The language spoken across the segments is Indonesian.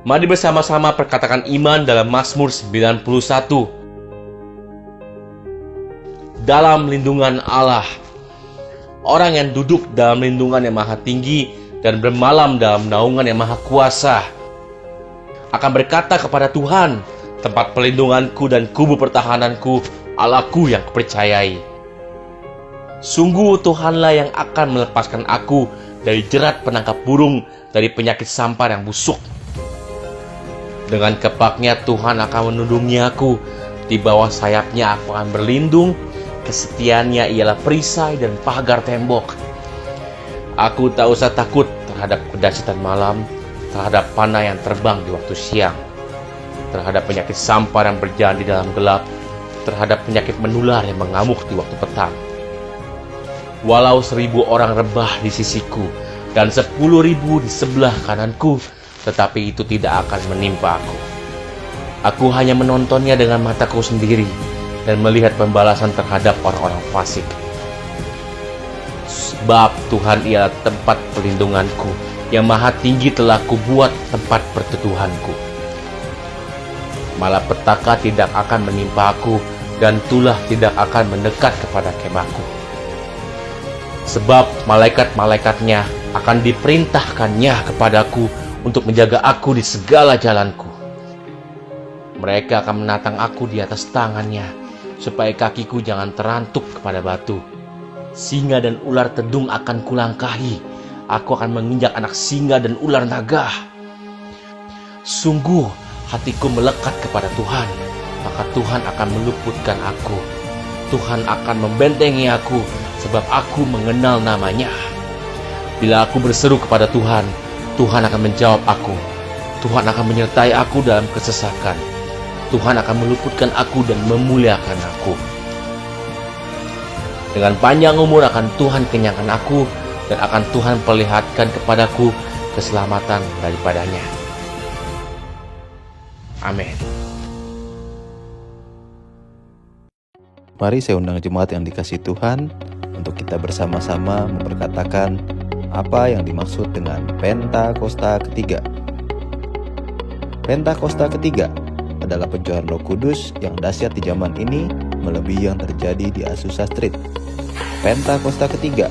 Mari bersama-sama perkatakan iman dalam Mazmur 91. Dalam lindungan Allah. Orang yang duduk dalam lindungan yang maha tinggi dan bermalam dalam naungan yang maha kuasa akan berkata kepada Tuhan, tempat perlindunganku dan kubu pertahananku, Allahku yang kupercayai. Sungguh Tuhanlah yang akan melepaskan aku dari jerat penangkap burung, dari penyakit sampar yang busuk. Dengan kepaknya Tuhan akan menundungi aku, di bawah sayapnya aku akan berlindung, kesetiaannya ialah perisai dan pagar tembok. Aku tak usah takut terhadap kedahsyatan malam, terhadap panah yang terbang di waktu siang, terhadap penyakit sampar yang berjalan di dalam gelap, terhadap penyakit menular yang mengamuk di waktu petang. Walau 1000 orang rebah di sisiku dan 10.000 di sebelah kananku, tetapi itu tidak akan menimpa aku. Aku hanya menontonnya dengan mataku sendiri dan melihat pembalasan terhadap orang-orang fasik. Sebab Tuhan ialah tempat perlindunganku, yang maha tinggi telah kubuat tempat perteduhanku. Malapetaka tidak akan menimpa aku, dan tulah tidak akan mendekat kepada kemahku. Sebab malaikat-malaikatnya akan diperintahkannya kepadaku untuk menjaga aku di segala jalanku. Mereka akan menatang aku di atas tangannya, supaya kakiku jangan terantuk kepada batu. Singa dan ular tedung akan kulangkahi. Aku akan menginjak anak singa dan ular naga. Sungguh hatiku melekat kepada Tuhan, maka Tuhan akan meluputkan aku. Tuhan akan membentengi aku, sebab aku mengenal namanya. Bila aku berseru kepada Tuhan, Tuhan akan menjawab aku. Tuhan akan menyertai aku dalam kesesakan. Tuhan akan meluputkan aku dan memuliakan aku. Dengan panjang umur akan Tuhan kenyangkan aku, dan akan Tuhan perlihatkan kepadaku keselamatan daripadanya. Amin. Mari saya undang jemaat yang dikasihi Tuhan untuk kita bersama-sama memperkatakan apa yang dimaksud dengan Pentakosta ketiga. Pentakosta ketiga adalah pencurahan Roh Kudus yang dahsyat di zaman ini melebihi yang terjadi di Azusa Street. Pentakosta ketiga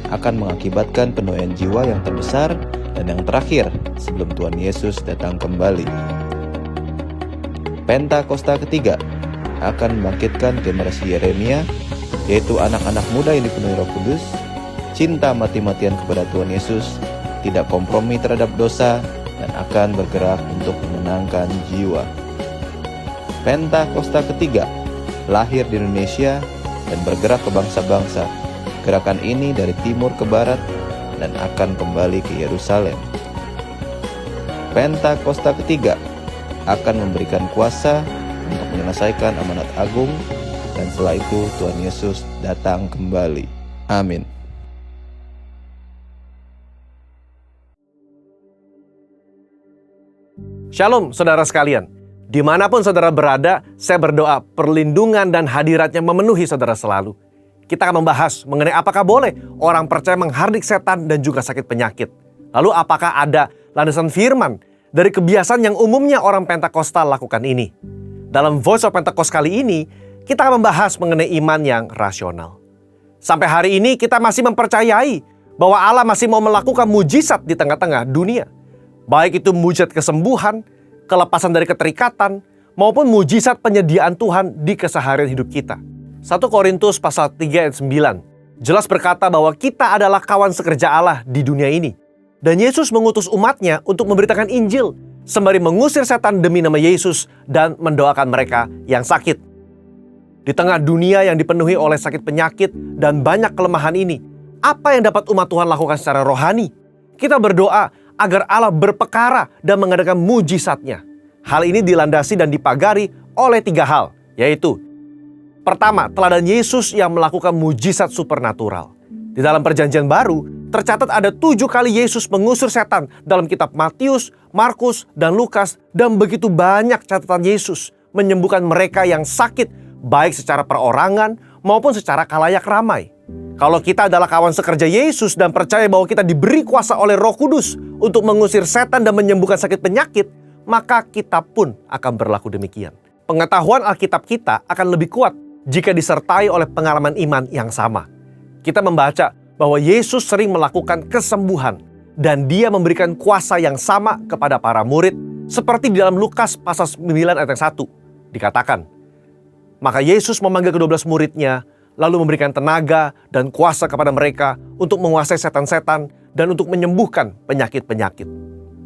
akan mengakibatkan penuaian jiwa yang terbesar dan yang terakhir sebelum Tuhan Yesus datang kembali. Pentakosta ketiga akan membangkitkan generasi Yeremia, yaitu anak-anak muda yang dipenuhi Roh Kudus, cinta mati-matian kepada Tuhan Yesus, tidak kompromi terhadap dosa, dan akan bergerak untuk memenangkan jiwa. Pentakosta ketiga lahir di Indonesia dan bergerak ke bangsa-bangsa. Gerakan ini dari timur ke barat dan akan kembali ke Yerusalem. Pentakosta ketiga akan memberikan kuasa untuk menyelesaikan amanat agung, dan setelah itu Tuhan Yesus datang kembali. Amin. Shalom saudara sekalian, dimanapun saudara berada, saya berdoa perlindungan dan hadiratnya memenuhi saudara selalu. Kita akan membahas mengenai apakah boleh orang percaya menghardik setan dan juga sakit penyakit. Lalu apakah ada landasan firman dari kebiasaan yang umumnya orang Pentakosta lakukan ini? Dalam Voice of Pentecost kali ini, kita akan membahas mengenai iman yang rasional. Sampai hari ini kita masih mempercayai bahwa Allah masih mau melakukan mujizat di tengah-tengah dunia. Baik itu mujizat kesembuhan, kelepasan dari keterikatan, maupun mujizat penyediaan Tuhan di keseharian hidup kita. 1 Korintus pasal 3 ayat 9 jelas berkata bahwa kita adalah kawan sekerja Allah di dunia ini. Dan Yesus mengutus umatnya untuk memberitakan Injil, sembari mengusir setan demi nama Yesus dan mendoakan mereka yang sakit. Di tengah dunia yang dipenuhi oleh sakit penyakit dan banyak kelemahan ini, apa yang dapat umat Tuhan lakukan secara rohani? Kita berdoa agar Allah berpekara dan mengadakan mujizatnya. Hal ini dilandasi dan dipagari oleh 3 hal, yaitu pertama, teladan Yesus yang melakukan mujizat supernatural. Di dalam perjanjian baru, tercatat ada 7 kali Yesus mengusir setan dalam kitab Matius, Markus, dan Lukas, dan begitu banyak catatan Yesus menyembuhkan mereka yang sakit, baik secara perorangan maupun secara khalayak ramai. Kalau kita adalah kawan sekerja Yesus dan percaya bahwa kita diberi kuasa oleh Roh Kudus untuk mengusir setan dan menyembuhkan sakit penyakit, maka kita pun akan berlaku demikian. Pengetahuan Alkitab kita akan lebih kuat jika disertai oleh pengalaman iman yang sama. Kita membaca bahwa Yesus sering melakukan kesembuhan dan Dia memberikan kuasa yang sama kepada para murid, seperti di dalam Lukas pasal 9 ayat yang 1 dikatakan, maka Yesus memanggil ke-12 muridnya, lalu memberikan tenaga dan kuasa kepada mereka untuk menguasai setan-setan dan untuk menyembuhkan penyakit-penyakit.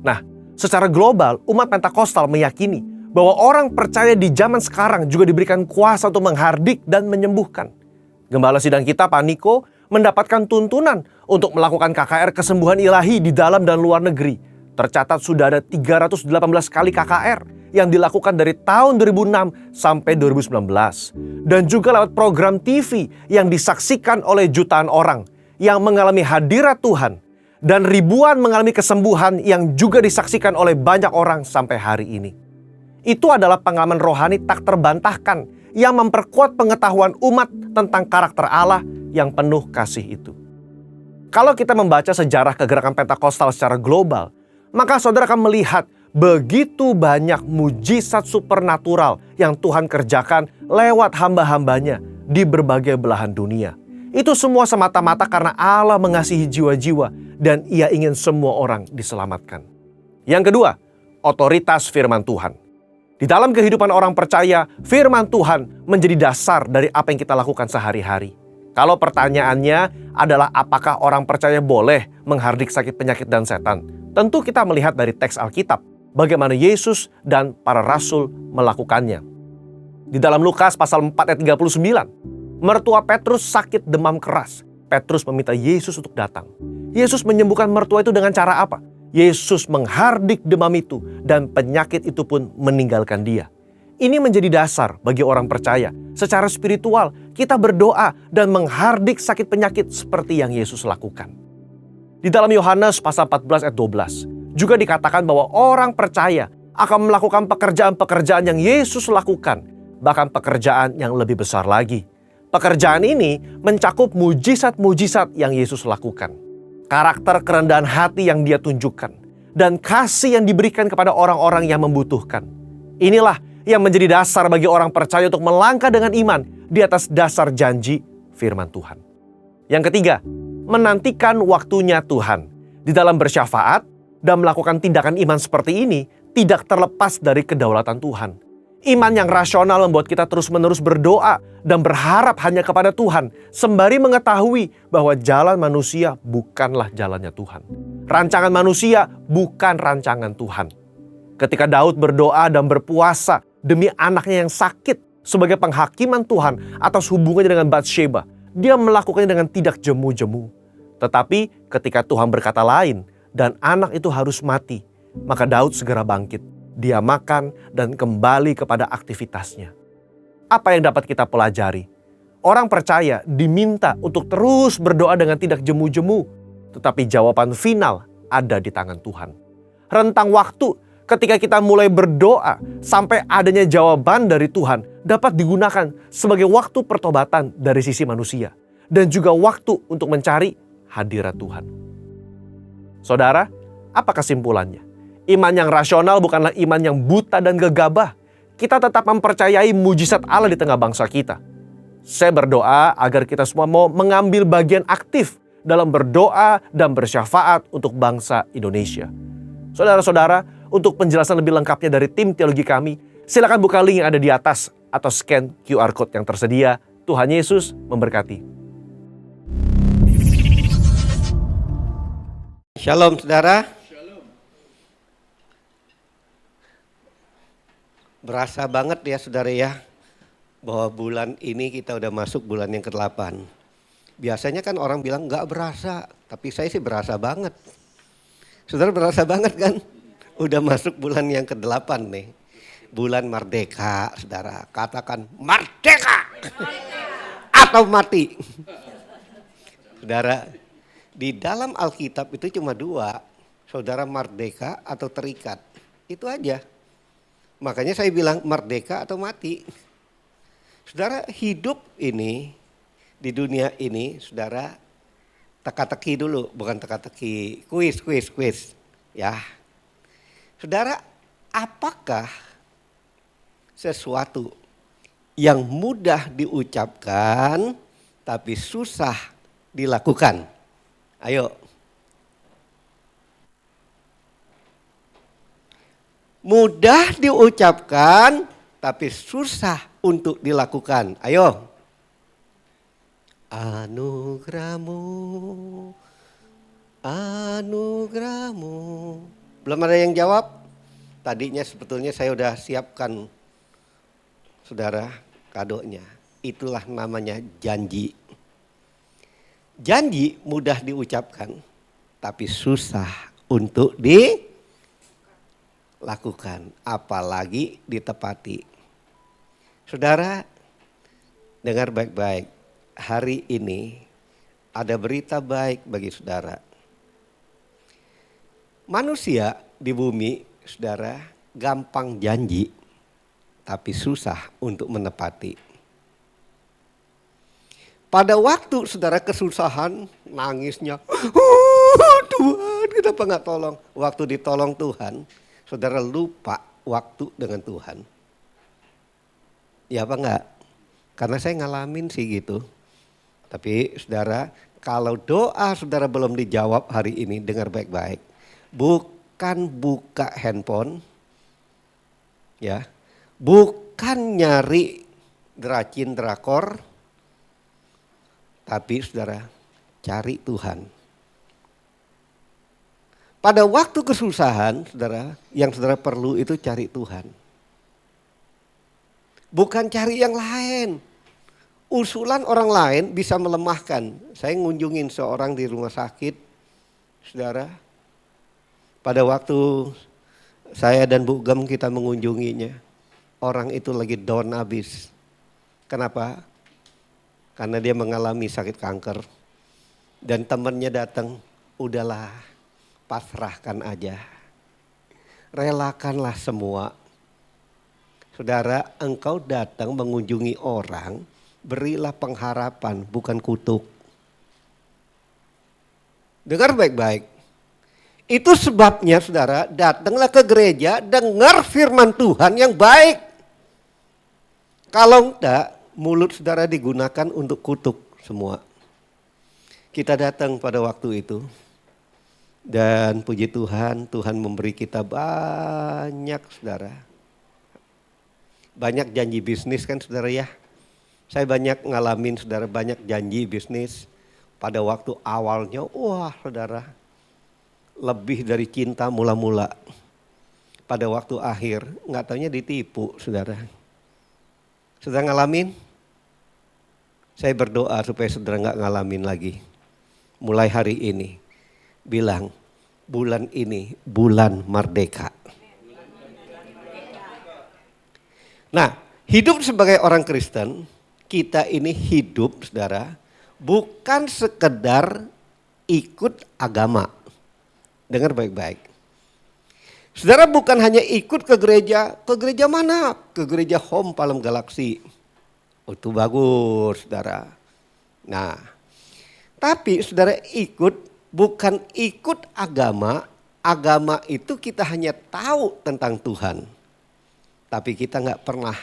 Nah, secara global, umat Pentakosta meyakini bahwa orang percaya di zaman sekarang juga diberikan kuasa untuk menghardik dan menyembuhkan. Gembala sidang kita, Pak Niko, mendapatkan tuntunan untuk melakukan KKR kesembuhan ilahi di dalam dan luar negeri. Tercatat sudah ada 318 kali KKR yang dilakukan dari tahun 2006 sampai 2019. Dan juga lewat program TV yang disaksikan oleh jutaan orang yang mengalami hadirat Tuhan. Dan ribuan mengalami kesembuhan yang juga disaksikan oleh banyak orang sampai hari ini. Itu adalah pengalaman rohani tak terbantahkan yang memperkuat pengetahuan umat tentang karakter Allah yang penuh kasih itu. Kalau kita membaca sejarah kegerakan Pentakosta secara global, maka saudara akan melihat begitu banyak mujizat supernatural yang Tuhan kerjakan lewat hamba-hambanya di berbagai belahan dunia. Itu semua semata-mata karena Allah mengasihi jiwa-jiwa dan Ia ingin semua orang diselamatkan. Yang kedua, otoritas firman Tuhan. Di dalam kehidupan orang percaya, firman Tuhan menjadi dasar dari apa yang kita lakukan sehari-hari. Kalau pertanyaannya adalah apakah orang percaya boleh menghardik sakit penyakit dan setan? Tentu kita melihat dari teks Alkitab bagaimana Yesus dan para rasul melakukannya. Di dalam Lukas pasal 4 ayat 39, mertua Petrus sakit demam keras. Petrus meminta Yesus untuk datang. Yesus menyembuhkan mertua itu dengan cara apa? Yesus menghardik demam itu dan penyakit itu pun meninggalkan dia. Ini menjadi dasar bagi orang percaya. Secara spiritual, kita berdoa dan menghardik sakit penyakit seperti yang Yesus lakukan. Di dalam Yohanes pasal 14 ayat 12, juga dikatakan bahwa orang percaya akan melakukan pekerjaan-pekerjaan yang Yesus lakukan, bahkan pekerjaan yang lebih besar lagi. Pekerjaan ini mencakup mujizat-mujizat yang Yesus lakukan. Karakter kerendahan hati yang Dia tunjukkan, dan kasih yang diberikan kepada orang-orang yang membutuhkan. Inilah yang menjadi dasar bagi orang percaya untuk melangkah dengan iman di atas dasar janji firman Tuhan. Yang ketiga, menantikan waktunya Tuhan. Di dalam bersyafaat dan melakukan tindakan iman seperti ini tidak terlepas dari kedaulatan Tuhan. Iman yang rasional membuat kita terus-menerus berdoa dan berharap hanya kepada Tuhan, sembari mengetahui bahwa jalan manusia bukanlah jalannya Tuhan. Rancangan manusia bukan rancangan Tuhan. Ketika Daud berdoa dan berpuasa demi anaknya yang sakit sebagai penghakiman Tuhan atas hubungannya dengan Batsheba, dia melakukannya dengan tidak jemu-jemu. Tetapi ketika Tuhan berkata lain dan anak itu harus mati, maka Daud segera bangkit. Dia makan dan kembali kepada aktivitasnya. Apa yang dapat kita pelajari? Orang percaya diminta untuk terus berdoa dengan tidak jemu-jemu, tetapi jawaban final ada di tangan Tuhan. Rentang waktu ketika kita mulai berdoa sampai adanya jawaban dari Tuhan dapat digunakan sebagai waktu pertobatan dari sisi manusia dan juga waktu untuk mencari hadirat Tuhan. Saudara, apa kesimpulannya? Iman yang rasional bukanlah iman yang buta dan gegabah. Kita tetap mempercayai mujizat Allah di tengah bangsa kita. Saya berdoa agar kita semua mau mengambil bagian aktif dalam berdoa dan bersyafaat untuk bangsa Indonesia. Saudara-saudara, untuk penjelasan lebih lengkapnya dari tim teologi kami, silakan buka link yang ada di atas atau scan QR Code yang tersedia. Tuhan Yesus memberkati. Shalom saudara. Berasa banget ya saudara ya, bahwa bulan ini kita udah masuk bulan yang ke-8. Biasanya kan orang bilang gak berasa, tapi saya sih berasa banget. Saudara berasa banget kan? Udah masuk bulan yang ke-8 nih. Bulan merdeka, saudara. Katakan merdeka! Atau mati. Saudara, di dalam Alkitab itu cuma 2. Saudara merdeka atau terikat. Itu aja. Makanya saya bilang merdeka atau mati. Saudara, hidup ini di dunia ini, saudara, teka-teki dulu, bukan teka-teki, kuis. Ya. Saudara, apakah sesuatu yang mudah diucapkan tapi susah dilakukan? Ayo. Mudah diucapkan tapi susah untuk dilakukan. Ayo. Anugerahmu, anugerahmu. Belum ada yang jawab? Tadinya sebetulnya saya udah siapkan, saudara, kadonya. Itulah namanya janji. Janji mudah diucapkan, tapi susah untuk dilakukan, apalagi ditepati. Saudara, dengar baik-baik. Hari ini ada berita baik bagi saudara. Manusia di bumi, saudara, gampang janji, tapi susah untuk menepati. Pada waktu saudara kesusahan, nangisnya, Tuhan kenapa nggak tolong? Waktu ditolong Tuhan, saudara lupa waktu dengan Tuhan. Ya apa enggak? Karena saya ngalamin sih gitu. Tapi saudara, kalau doa saudara belum dijawab hari ini, dengar baik-baik. Bukan buka handphone, ya, bukan nyari deracin drakor, tapi saudara cari Tuhan. Pada waktu kesusahan, saudara, yang saudara perlu itu cari Tuhan. Bukan cari yang lain. Usulan orang lain bisa melemahkan. Saya ngunjungin seorang di rumah sakit, saudara. Pada waktu saya dan Bu Gem kita mengunjunginya, orang itu lagi down habis. Kenapa? Karena dia mengalami sakit kanker. Dan temannya datang, udahlah pasrahkan aja. Relakanlah semua. Saudara, engkau datang mengunjungi orang, berilah pengharapan, bukan kutuk. Dengar baik-baik. Itu sebabnya saudara, datanglah ke gereja, dengar firman Tuhan yang baik. Kalau enggak, mulut saudara digunakan untuk kutuk semua. Kita datang pada waktu itu. Dan puji Tuhan, Tuhan memberi kita banyak saudara. Banyak janji bisnis kan saudara ya. Saya banyak ngalamin saudara, banyak janji bisnis. Pada waktu awalnya, wah saudara, lebih dari cinta mula-mula. Pada waktu akhir, nggak taunya ditipu saudara. Saudara ngalamin? Saya berdoa supaya saudara nggak ngalamin lagi. Mulai hari ini, bilang bulan ini bulan merdeka. Nah, hidup sebagai orang Kristen, kita ini hidup saudara, bukan sekedar ikut agama. Dengar baik-baik. Saudara bukan hanya ikut ke gereja mana? Ke gereja Home Palem Galaksi. Oh, itu bagus saudara. Nah, tapi saudara bukan ikut agama. Agama itu kita hanya tahu tentang Tuhan. Tapi kita nggak pernah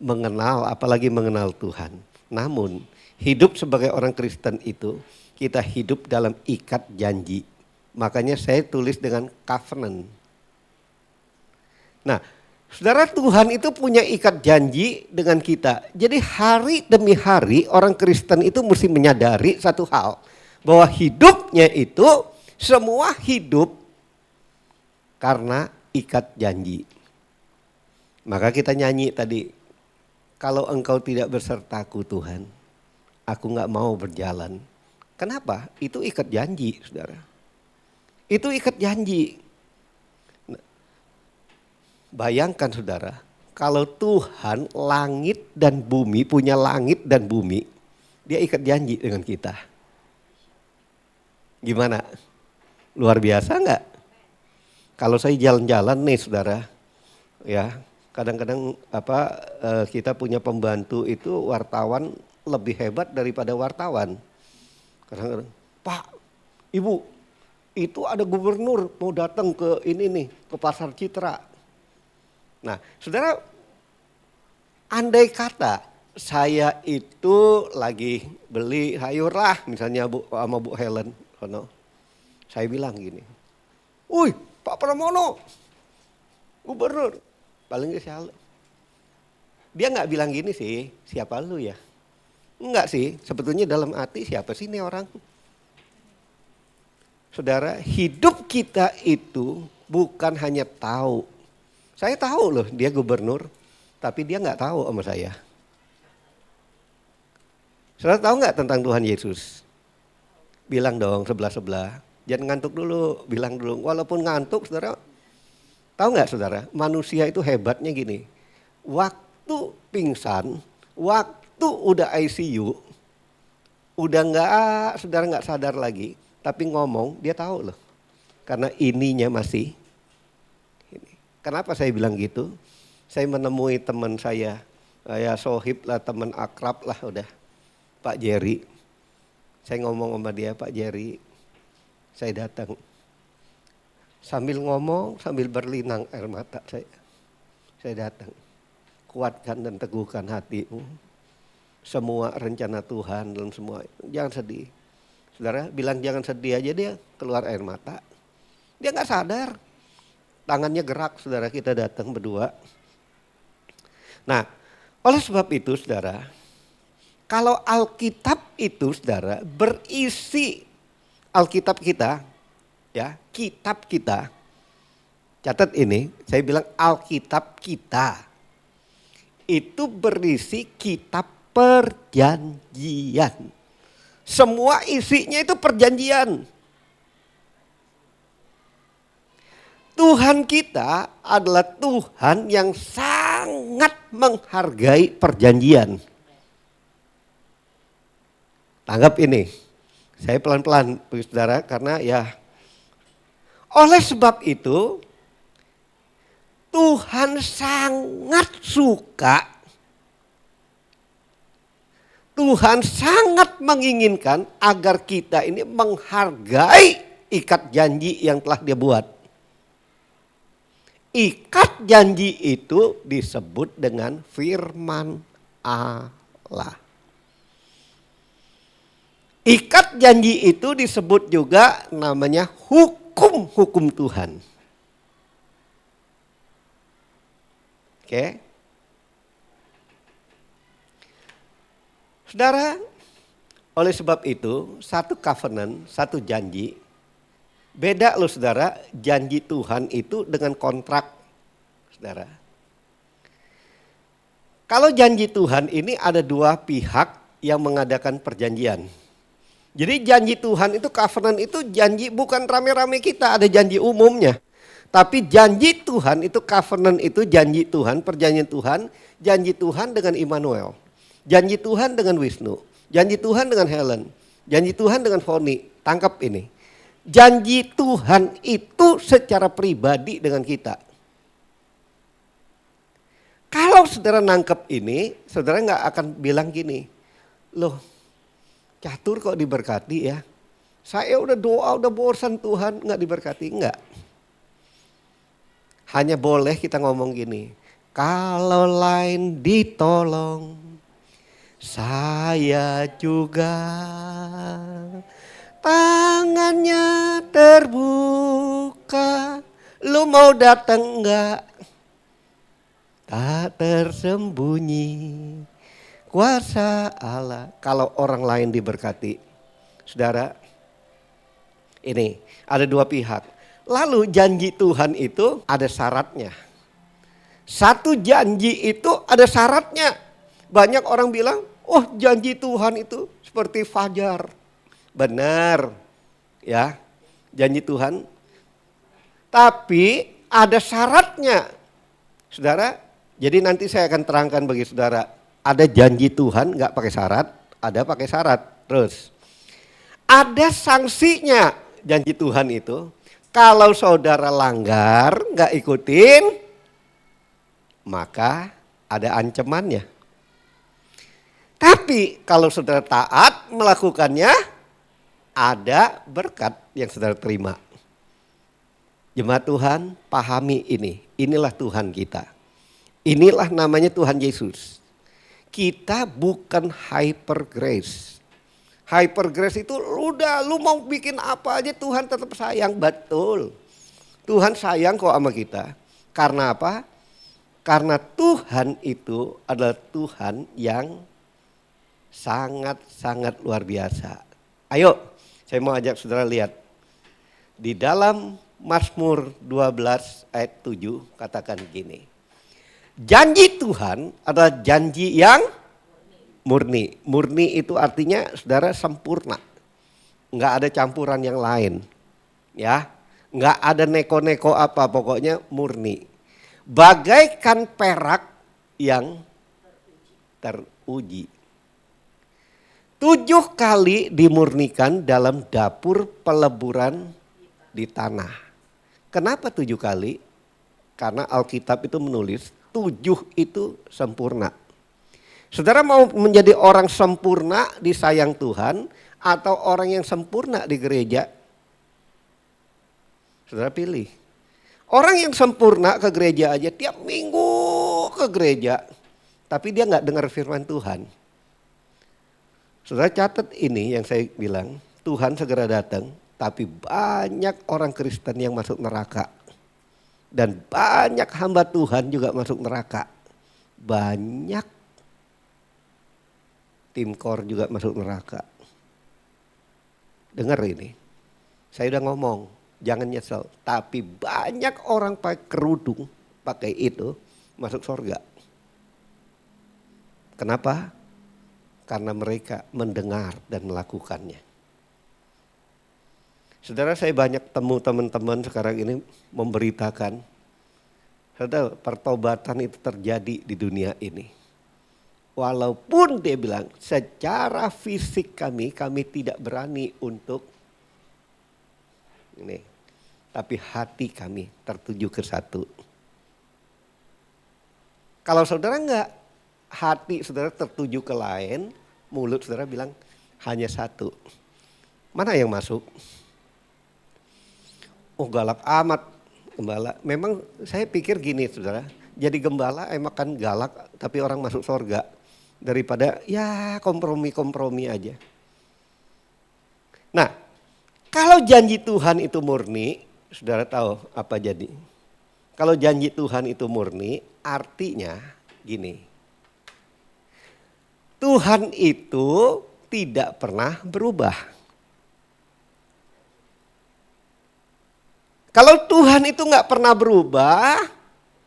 mengenal, apalagi mengenal Tuhan. Namun hidup sebagai orang Kristen itu kita hidup dalam ikat janji. Makanya saya tulis dengan covenant. Nah, saudara, Tuhan itu punya ikat janji dengan kita. Jadi hari demi hari orang Kristen itu mesti menyadari satu hal. Bahwa hidupnya itu semua hidup karena ikat janji. Maka kita nyanyi tadi. Kalau engkau tidak bersertaku Tuhan, aku gak mau berjalan. Kenapa? Itu ikat janji saudara. Itu ikat janji. Bayangkan saudara, kalau Tuhan langit dan bumi, punya langit dan bumi, dia ikat janji dengan kita. Gimana? Luar biasa enggak? Kalau saya jalan-jalan nih saudara, ya kadang-kadang kita punya pembantu itu wartawan lebih hebat daripada wartawan. Kadang-kadang, Pak, Ibu, itu ada gubernur mau datang ke ini nih, ke Pasar Citra. Nah, saudara, andai kata saya itu lagi beli sayur lah, misalnya sama Bu Helen, saya bilang gini, "Wih, Pak Pramono, gubernur." Paling siapa? Dia nggak bilang gini sih, "Siapa lu ya?" Enggak sih, sebetulnya dalam hati siapa sih ini orang? Saudara, hidup kita itu bukan hanya tahu. Saya tahu loh dia gubernur, tapi dia nggak tahu sama saya. Saudara tahu nggak tentang Tuhan Yesus? Bilang dong sebelah-sebelah. Jangan ngantuk dulu, bilang dulu. Walaupun ngantuk, saudara, tahu nggak saudara? Manusia itu hebatnya gini. Waktu pingsan, waktu udah ICU, udah saudara nggak sadar lagi, tapi ngomong dia tahu loh. Karena ininya masih. Kenapa saya bilang gitu? Saya menemui teman saya, sohib lah, teman akrab lah udah, Pak Jerry. Saya ngomong sama dia, "Pak Jerry, saya datang." Sambil ngomong, sambil berlinang air mata saya datang. "Kuatkan dan teguhkan hatimu. Semua rencana Tuhan dalam semua, jangan sedih." Saudara bilang jangan sedih aja dia keluar air mata. Dia nggak sadar. Tangannya gerak, saudara, kita datang berdua. Nah, oleh sebab itu saudara, kalau Alkitab itu saudara berisi Alkitab kita, ya, kitab kita. Catat ini, saya bilang Alkitab kita. Itu berisi kitab perjanjian. Semua isinya itu perjanjian. Tuhan kita adalah Tuhan yang sangat menghargai perjanjian. Tanggap ini, saya pelan-pelan saudara, karena ya oleh sebab itu Tuhan sangat suka, Tuhan sangat menginginkan agar kita ini menghargai ikat janji yang telah Dia buat. Ikat janji itu disebut dengan firman Allah. Ikat janji itu disebut juga namanya hukum-hukum Tuhan. Oke. Saudara, oleh sebab itu satu covenant, satu janji. Beda loh saudara, janji Tuhan itu dengan kontrak. Saudara. Kalau janji Tuhan ini ada dua pihak yang mengadakan perjanjian. Jadi janji Tuhan itu, covenant itu janji bukan rame-rame kita, ada janji umumnya. Tapi janji Tuhan itu, covenant itu janji Tuhan, perjanjian Tuhan, janji Tuhan dengan Immanuel. Janji Tuhan dengan Wisnu, janji Tuhan dengan Helen, janji Tuhan dengan Foni. Tangkap ini. Janji Tuhan itu secara pribadi dengan kita. Kalau saudara nangkep ini, saudara nggak akan bilang gini, "Loh, Catur kok diberkati ya? Saya udah doa, udah bosan Tuhan nggak diberkati." Enggak. Hanya boleh kita ngomong gini, "Kalau lain ditolong, saya juga tangannya terbuka, lu mau datang enggak? Tak tersembunyi kuasa Allah." Kalau orang lain diberkati, saudara, ini ada dua pihak. Lalu janji Tuhan itu ada syaratnya. Satu janji itu ada syaratnya. Banyak orang bilang, "Oh, janji Tuhan itu seperti fajar." Benar, ya, janji Tuhan. Tapi ada syaratnya, saudara. Jadi nanti saya akan terangkan bagi saudara. Ada janji Tuhan nggak pakai syarat, ada pakai syarat. Terus ada sanksinya janji Tuhan itu. Kalau saudara langgar, nggak ikutin, maka ada ancamannya. Tapi kalau saudara taat melakukannya, ada berkat yang saudara terima. Jemaat Tuhan, pahami ini. Inilah Tuhan kita. Inilah namanya Tuhan Yesus. Kita bukan hyper grace. Hyper grace itu udah lu mau bikin apa aja Tuhan tetap sayang. Betul. Tuhan sayang kok sama kita. Karena apa? Karena Tuhan itu adalah Tuhan yang sangat-sangat luar biasa. Ayo, saya mau ajak saudara lihat. Di dalam Mazmur 12 ayat 7 katakan gini. Janji Tuhan adalah janji yang murni. Murni itu artinya saudara sempurna. Enggak ada campuran yang lain. Ya, enggak ada neko-neko apa, pokoknya murni. Bagaikan perak yang teruji. 7 kali dimurnikan dalam dapur peleburan di tanah. Kenapa 7 kali? Karena Alkitab itu menulis 7 itu sempurna. Saudara mau menjadi orang sempurna disayang Tuhan atau orang yang sempurna di gereja? Saudara pilih. Orang yang sempurna ke gereja aja tiap minggu ke gereja. Tapi dia gak dengar firman Tuhan. Saudara catat ini yang saya bilang. Tuhan segera datang. Tapi banyak orang Kristen yang masuk neraka. Dan banyak hamba Tuhan juga masuk neraka. Banyak tim kor juga masuk neraka. Dengar ini. Saya udah ngomong. Jangan nyesel. Tapi banyak orang pakai kerudung, pakai itu, masuk surga. Kenapa? Karena mereka mendengar dan melakukannya. Saudara, saya banyak temu teman-teman sekarang ini memberitakan. Saudara, pertobatan itu terjadi di dunia ini. Walaupun dia bilang secara fisik kami tidak berani untuk ini, tapi hati kami tertuju ke satu. Kalau saudara enggak, hati saudara tertuju ke lain, mulut saudara bilang hanya satu. Mana yang masuk? Oh, galak amat gembala. Memang saya pikir gini saudara, jadi gembala emang kan galak tapi orang masuk surga. Daripada ya kompromi-kompromi aja. Nah, kalau janji Tuhan itu murni, saudara tahu apa jadi? Kalau janji Tuhan itu murni, artinya gini. Tuhan itu tidak pernah berubah. Kalau Tuhan itu nggak pernah berubah,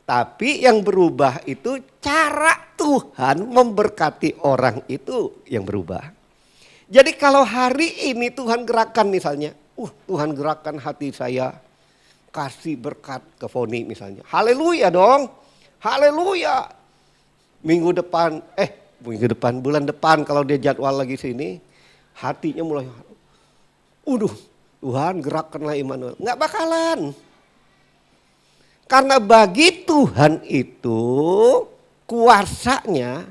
tapi yang berubah itu cara Tuhan memberkati orang itu yang berubah. Jadi kalau hari ini Tuhan gerakan misalnya, Tuhan gerakan hati saya, kasih berkat ke Foni misalnya. Haleluya dong, haleluya. Minggu depan, bulan depan kalau dia jadwal lagi sini, hatinya mulai, Tuhan gerakkanlah Immanuel. Nggak bakalan. Karena bagi Tuhan itu kuasanya,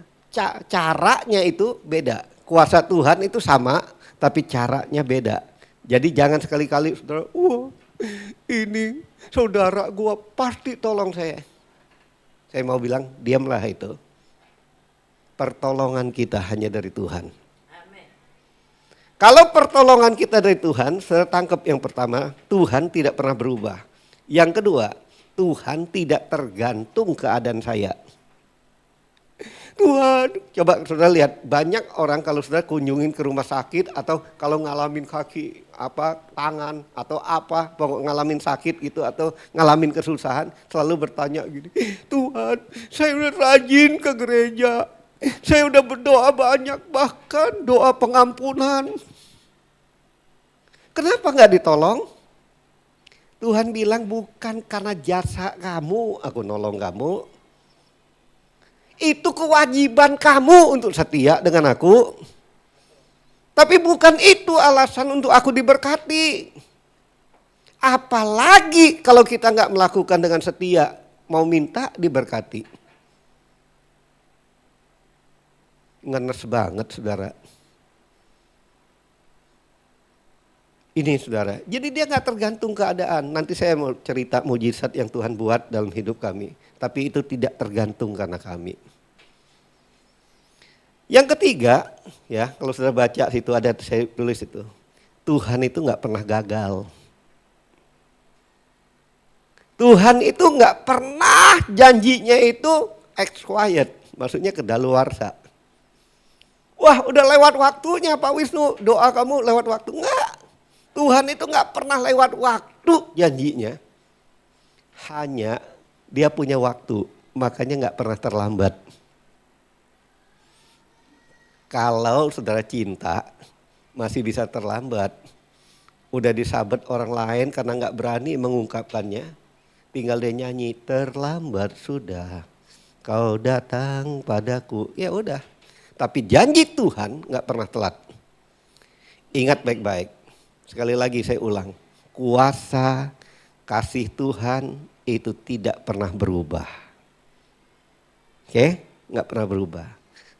caranya itu beda. Kuasa Tuhan itu sama, tapi caranya beda. Jadi jangan sekali-kali saudara, ini saudara gua pasti tolong saya. Saya mau bilang, diamlah itu. Pertolongan kita hanya dari Tuhan. Amen. Kalau pertolongan kita dari Tuhan, saya tangkap yang pertama, Tuhan tidak pernah berubah. Yang kedua, Tuhan tidak tergantung keadaan saya. Tuhan, coba saudara lihat, banyak orang kalau saudara kunjungin ke rumah sakit atau kalau ngalamin kaki, tangan atau pokok ngalamin sakit gitu atau ngalamin kesusahan, selalu bertanya gini, Tuhan, saya udah rajin ke gereja, saya udah berdoa banyak, bahkan doa pengampunan. Kenapa nggak ditolong? Tuhan bilang bukan karena jasa kamu, aku nolong kamu. Itu kewajiban kamu untuk setia dengan aku. Tapi bukan itu alasan untuk aku diberkati. Apalagi kalau kita nggak melakukan dengan setia, mau minta diberkati. Ngenes banget saudara. Ini saudara, jadi dia nggak tergantung keadaan. Nanti saya mau cerita mujizat yang Tuhan buat dalam hidup kami. Tapi itu tidak tergantung karena kami. Yang ketiga, ya kalau saudara baca situ ada saya tulis itu. Tuhan itu nggak pernah gagal. Tuhan itu nggak pernah janjinya itu expired, maksudnya kedaluarsa. Wah udah lewat waktunya Pak Wisnu, doa kamu lewat waktu. Enggak, Tuhan itu nggak pernah lewat waktu janjinya. Hanya dia punya waktu, makanya nggak pernah terlambat. Kalau saudara cinta masih bisa terlambat. Udah disabet orang lain karena nggak berani mengungkapkannya. Tinggal dia nyanyi, terlambat sudah kau datang padaku. Ya udah. Tapi janji Tuhan nggak pernah telat. Ingat baik-baik. Sekali lagi saya ulang. Kuasa kasih Tuhan itu tidak pernah berubah. Oke? Nggak pernah berubah.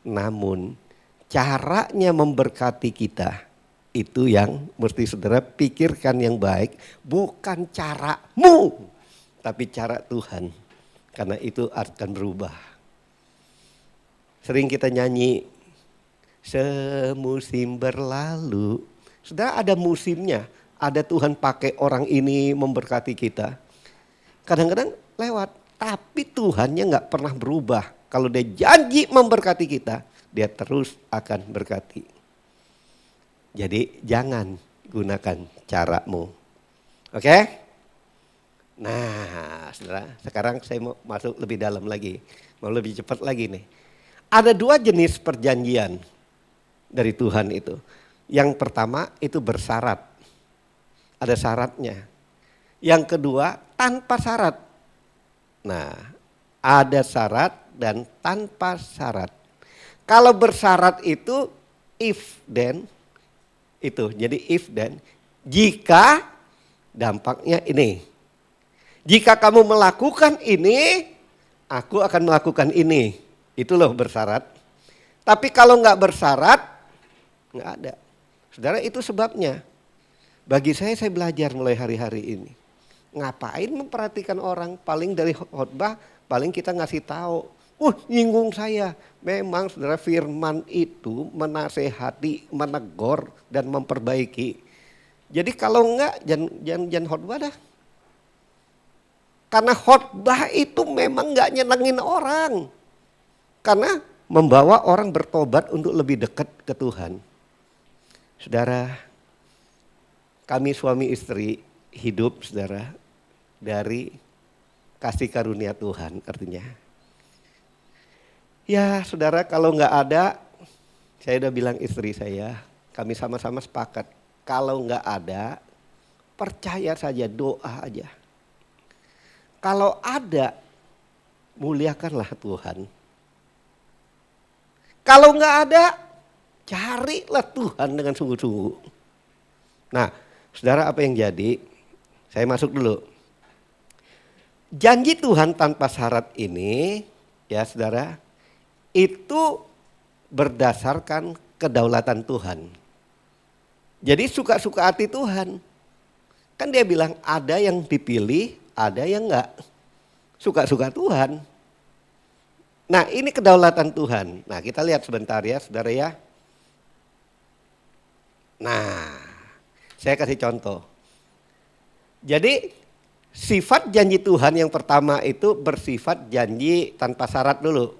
Namun caranya memberkati kita itu yang mesti saudara pikirkan yang baik. Bukan caramu, tapi cara Tuhan. Karena itu akan berubah. Sering kita nyanyi, semusim berlalu. Saudara ada musimnya, ada Tuhan pakai orang ini memberkati kita. Kadang-kadang lewat, tapi Tuhannya nggak pernah berubah. Kalau dia janji memberkati kita, dia terus akan berkati. Jadi jangan gunakan caramu. Oke? Nah, saudara, sekarang saya mau masuk lebih dalam lagi. Mau lebih cepat lagi nih. Ada dua jenis perjanjian dari Tuhan itu. Yang pertama itu bersyarat. Ada syaratnya. Yang kedua tanpa syarat. Nah, ada syarat dan tanpa syarat. Kalau bersyarat itu if then itu. Jadi if then jika dampaknya ini. Jika kamu melakukan ini, aku akan melakukan ini. Itu loh bersyarat. Tapi kalau nggak bersyarat, nggak ada. Saudara itu sebabnya. Bagi saya belajar mulai hari-hari ini. Ngapain memperhatikan orang? Paling dari khotbah, paling kita ngasih tahu. Nyinggung saya. Memang saudara firman itu menasehati, menegur dan memperbaiki. Jadi kalau enggak jangan khotbah dah. Karena khotbah itu memang enggak nyenengin orang. Karena membawa orang bertobat untuk lebih dekat ke Tuhan. Saudara, kami suami istri hidup saudara dari kasih karunia Tuhan artinya. Ya saudara kalau nggak ada, saya udah bilang istri saya, kami sama-sama sepakat. Kalau nggak ada, percaya saja, doa aja. Kalau ada, muliakanlah Tuhan. Kalau nggak ada, carilah Tuhan dengan sungguh-sungguh. Nah, saudara apa yang jadi? Saya masuk dulu. Janji Tuhan tanpa syarat ini, ya saudara, itu berdasarkan kedaulatan Tuhan. Jadi suka-suka hati Tuhan. Kan dia bilang ada yang dipilih, ada yang enggak. Suka-suka Tuhan. Nah ini kedaulatan Tuhan. Nah kita lihat sebentar ya saudara ya. Nah saya kasih contoh. Jadi sifat janji Tuhan yang pertama itu bersifat janji tanpa syarat dulu.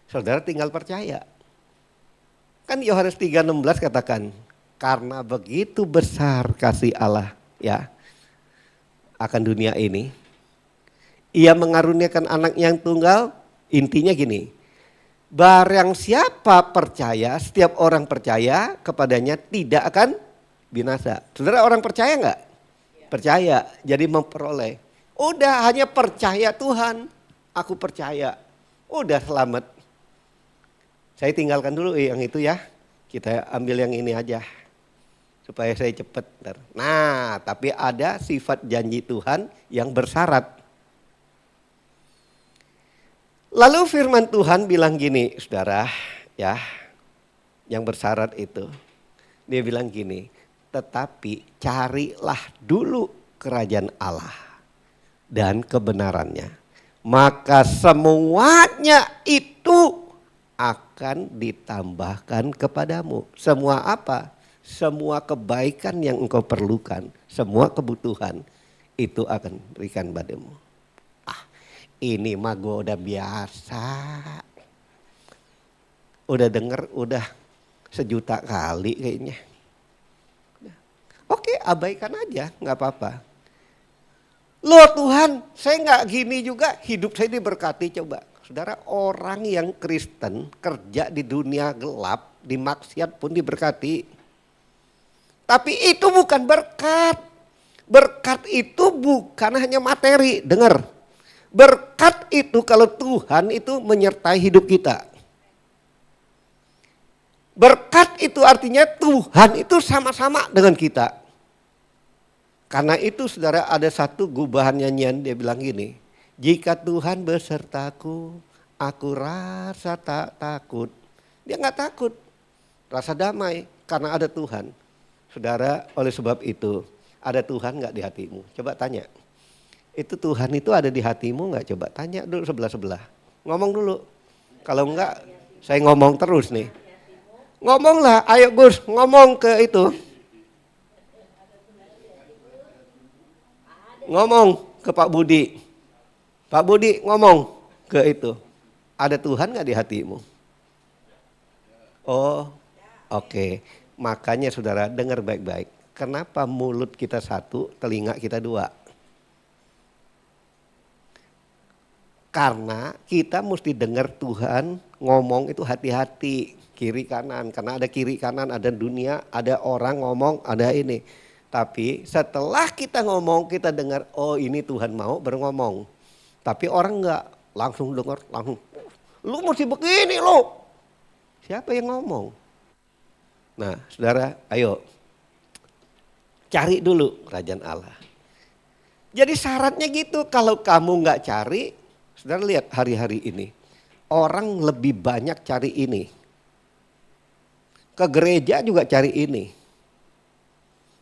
Saudara tinggal percaya. Kan Yohanes 3:16 katakan, karena begitu besar kasih Allah ya akan dunia ini. Ia mengaruniakan anak yang tunggal, intinya gini. Barang siapa percaya, setiap orang percaya kepadanya tidak akan binasa. Saudara orang percaya enggak? Percaya, jadi memperoleh. Udah hanya percaya Tuhan, aku percaya. Udah selamat. Saya tinggalkan dulu yang itu ya. Kita ambil yang ini aja. Supaya saya cepat. Nah, tapi ada sifat janji Tuhan yang bersyarat. Lalu firman Tuhan bilang gini, saudara, ya. Yang bersyarat itu. Dia bilang gini, Tetapi carilah dulu kerajaan Allah dan kebenarannya. Maka semuanya itu akan ditambahkan kepadamu. Semua apa? Semua kebaikan yang engkau perlukan, semua kebutuhan itu akan berikan padamu. Ini mah gue udah biasa. Udah denger, udah sejuta kali kayaknya. Oke, abaikan aja, gak apa-apa. Loh Tuhan, saya gak gini juga, hidup saya diberkati. Coba, saudara, orang yang Kristen kerja di dunia gelap, di maksiat pun diberkati. Tapi itu bukan berkat. Berkat itu bukan hanya materi, dengar. Berkat itu kalau Tuhan itu menyertai hidup kita. Berkat itu artinya Tuhan itu sama-sama dengan kita. Karena itu saudara ada satu gubahan nyanyian dia bilang gini. Jika Tuhan besertaku, aku rasa tak takut. Dia gak takut, rasa damai karena ada Tuhan. Saudara oleh sebab itu ada Tuhan gak di hatimu? Coba tanya. Itu Tuhan itu ada di hatimu gak? Coba tanya dulu sebelah-sebelah. Ngomong dulu. Kalau enggak saya ngomong terus nih. Ngomonglah, ayo Gus, ngomong ke itu. Ngomong ke Pak Budi. Pak Budi ngomong ke itu. Ada Tuhan gak di hatimu? Oh, oke. Makanya saudara dengar baik-baik. Kenapa mulut kita satu, telinga kita dua? Karena kita mesti dengar Tuhan ngomong itu hati-hati. Kiri kanan, karena ada kiri kanan, ada dunia, ada orang ngomong, ada ini. Tapi setelah kita ngomong, kita dengar, oh ini Tuhan mau berngomong. Tapi orang enggak langsung dengar, langsung, lu mesti begini lu. Siapa yang ngomong? Nah saudara, ayo cari dulu kerajaan Allah. Jadi syaratnya gitu, kalau kamu enggak cari, saudara lihat hari-hari ini. Orang lebih banyak cari ini. Ke gereja juga cari ini.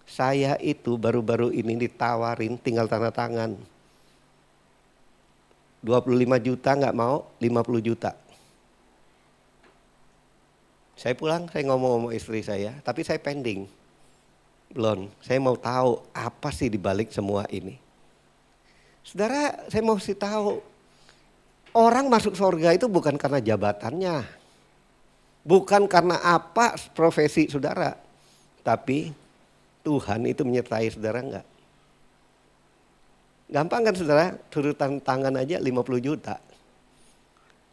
Saya itu baru-baru ini ditawarin tinggal tanda tangan. 25 juta nggak mau, 50 juta. Saya pulang, saya ngomong sama istri saya, tapi saya pending. Belum, saya mau tahu apa sih dibalik semua ini. Saudara, saya mau sih tahu. Orang masuk surga itu bukan karena jabatannya. Bukan karena apa profesi saudara. Tapi Tuhan itu menyertai saudara enggak? Gampang kan saudara? Turutan tangan aja 50 juta.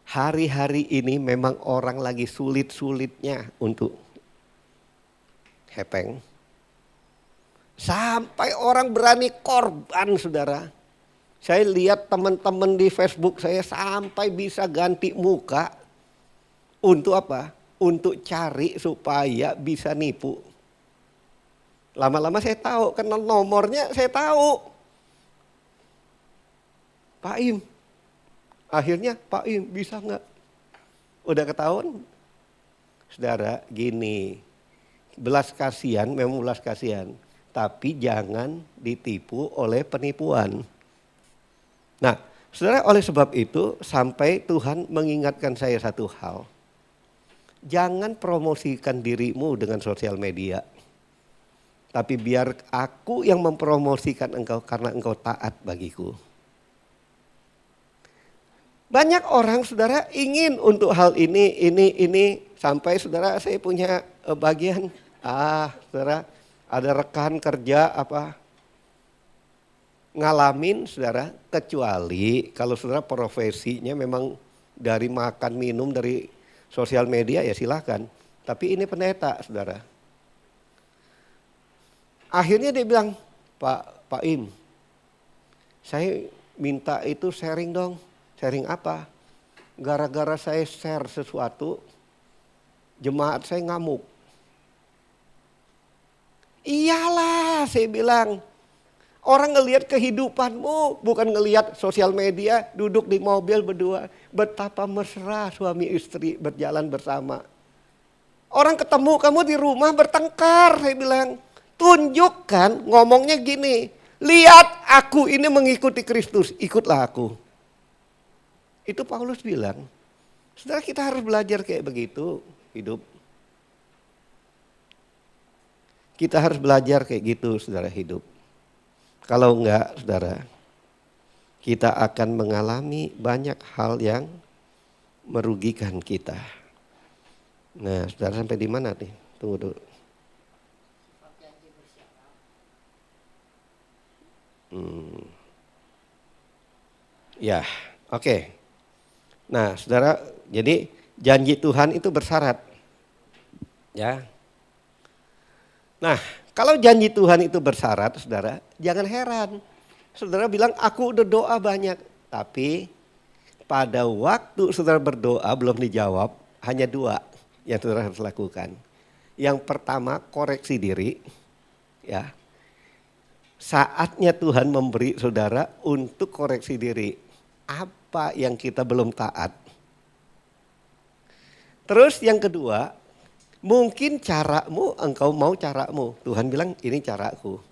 Hari-hari ini memang orang lagi sulit-sulitnya untuk hepeng. Sampai orang berani korban saudara. Saya lihat teman-teman di Facebook saya sampai bisa ganti muka. Untuk apa? Untuk cari supaya bisa nipu. Lama-lama saya tahu, karena nomornya saya tahu. Pak Im, akhirnya Pak Im bisa nggak? Udah ketahuan? Saudara gini, belas kasihan memang belas kasihan. Tapi jangan ditipu oleh penipuan. Nah saudara oleh sebab itu sampai Tuhan mengingatkan saya satu hal. Jangan promosikan dirimu dengan sosial media. Tapi biar aku yang mempromosikan engkau karena engkau taat bagiku. Banyak orang saudara ingin untuk hal ini. Sampai saudara saya punya bagian. Saudara ada rekan kerja apa. Ngalamin saudara. Kecuali kalau saudara profesinya memang dari makan minum dari sosial media ya silakan. Tapi ini pendeta saudara. Akhirnya dia bilang, Pak Im, saya minta itu sharing dong. Sharing apa? Gara-gara saya share sesuatu, jemaat saya ngamuk. Iyalah saya bilang. Orang ngelihat kehidupanmu, bukan ngelihat sosial media, duduk di mobil berdua. Betapa mesra suami istri berjalan bersama. Orang ketemu kamu di rumah bertengkar, saya bilang. tunjukkan, ngomongnya gini, lihat aku ini mengikuti Kristus, ikutlah aku. Itu Paulus bilang. Saudara, kita harus belajar kayak begitu hidup. Kita harus belajar kayak gitu, saudara, hidup. Kalau enggak, saudara, kita akan mengalami banyak hal yang merugikan kita. Nah, saudara sampai di mana nih? Tunggu dulu. Ya, oke. Nah, saudara, jadi janji Tuhan itu bersyarat. Ya. Nah, kalau janji Tuhan itu bersyarat, saudara, jangan heran. Saudara bilang, aku udah doa banyak. Tapi pada waktu saudara berdoa belum dijawab, hanya 2 yang saudara harus lakukan. Yang pertama, koreksi diri. Ya. Saatnya Tuhan memberi saudara untuk koreksi diri. Apa yang kita belum taat. Terus yang kedua, mungkin caramu, engkau mau caramu. Tuhan bilang ini caraku.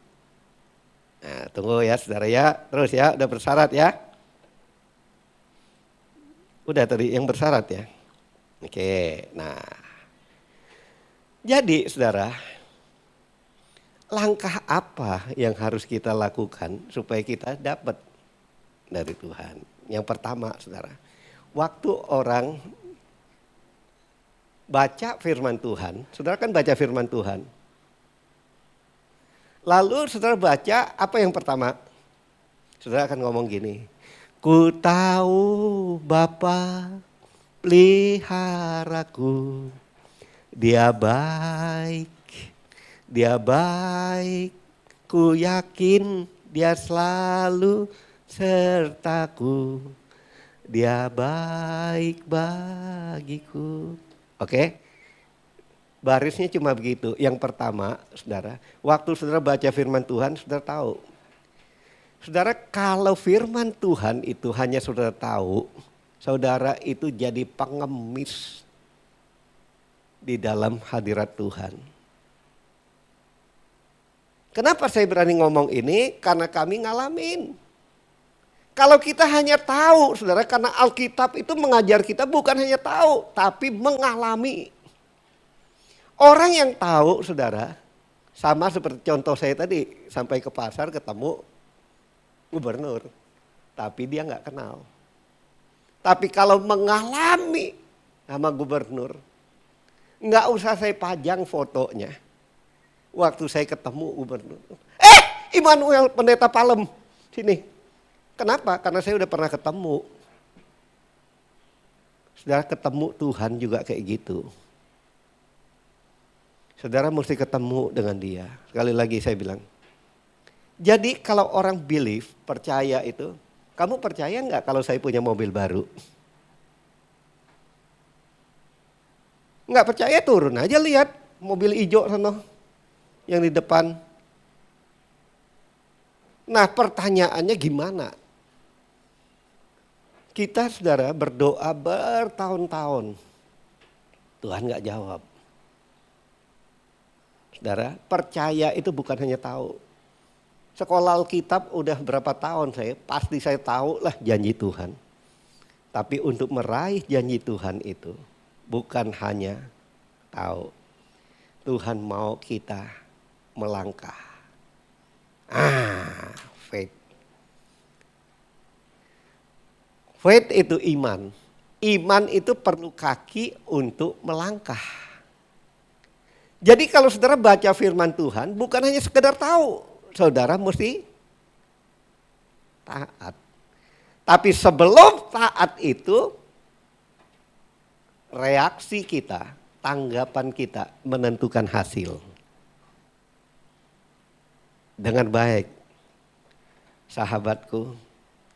Nah, tunggu ya saudara ya. Terus ya, udah bersyarat ya. Udah tadi yang bersyarat ya. Oke, nah. Jadi saudara, langkah apa yang harus kita lakukan supaya kita dapat dari Tuhan? Yang pertama saudara, waktu orang baca firman Tuhan, saudara kan baca firman Tuhan. Lalu saudara baca apa yang pertama? Saudara akan ngomong gini, ku tahu Bapa peliharaku, Dia baik, Dia baik, ku yakin Dia selalu sertaku, Dia baik bagiku. Oke? Barisnya cuma begitu. Yang pertama, saudara, waktu saudara baca firman Tuhan, saudara tahu. Saudara, kalau firman Tuhan itu hanya saudara tahu, saudara itu jadi pengemis di dalam hadirat Tuhan. Kenapa saya berani ngomong ini? Karena kami ngalamin. Kalau kita hanya tahu, saudara, karena Alkitab itu mengajar kita bukan hanya tahu, tapi mengalami. Orang yang tahu, saudara, sama seperti contoh saya tadi, sampai ke pasar ketemu gubernur, tapi dia nggak kenal. Tapi kalau mengalami sama gubernur, nggak usah saya pajang fotonya. Waktu saya ketemu gubernur, Immanuel Pendeta Palem, sini. Kenapa? Karena saya udah pernah ketemu. Saudara, ketemu Tuhan juga kayak gitu. Saudara mesti ketemu dengan dia. Sekali lagi saya bilang. Jadi kalau orang believe, percaya itu. Kamu percaya nggak kalau saya punya mobil baru? Nggak percaya turun aja lihat. Mobil hijau sana. Yang di depan. Nah pertanyaannya gimana? Kita saudara berdoa bertahun-tahun. Tuhan nggak jawab. Saudara, percaya itu bukan hanya tahu. Sekolah Alkitab udah berapa tahun pasti saya tahu lah janji Tuhan. Tapi untuk meraih janji Tuhan itu bukan hanya tahu. Tuhan mau kita melangkah. Faith. Faith itu iman. Iman itu perlu kaki untuk melangkah. Jadi kalau saudara baca firman Tuhan bukan hanya sekedar tahu. Saudara mesti taat. Tapi sebelum taat itu reaksi kita, tanggapan kita menentukan hasil. Dengan baik, sahabatku,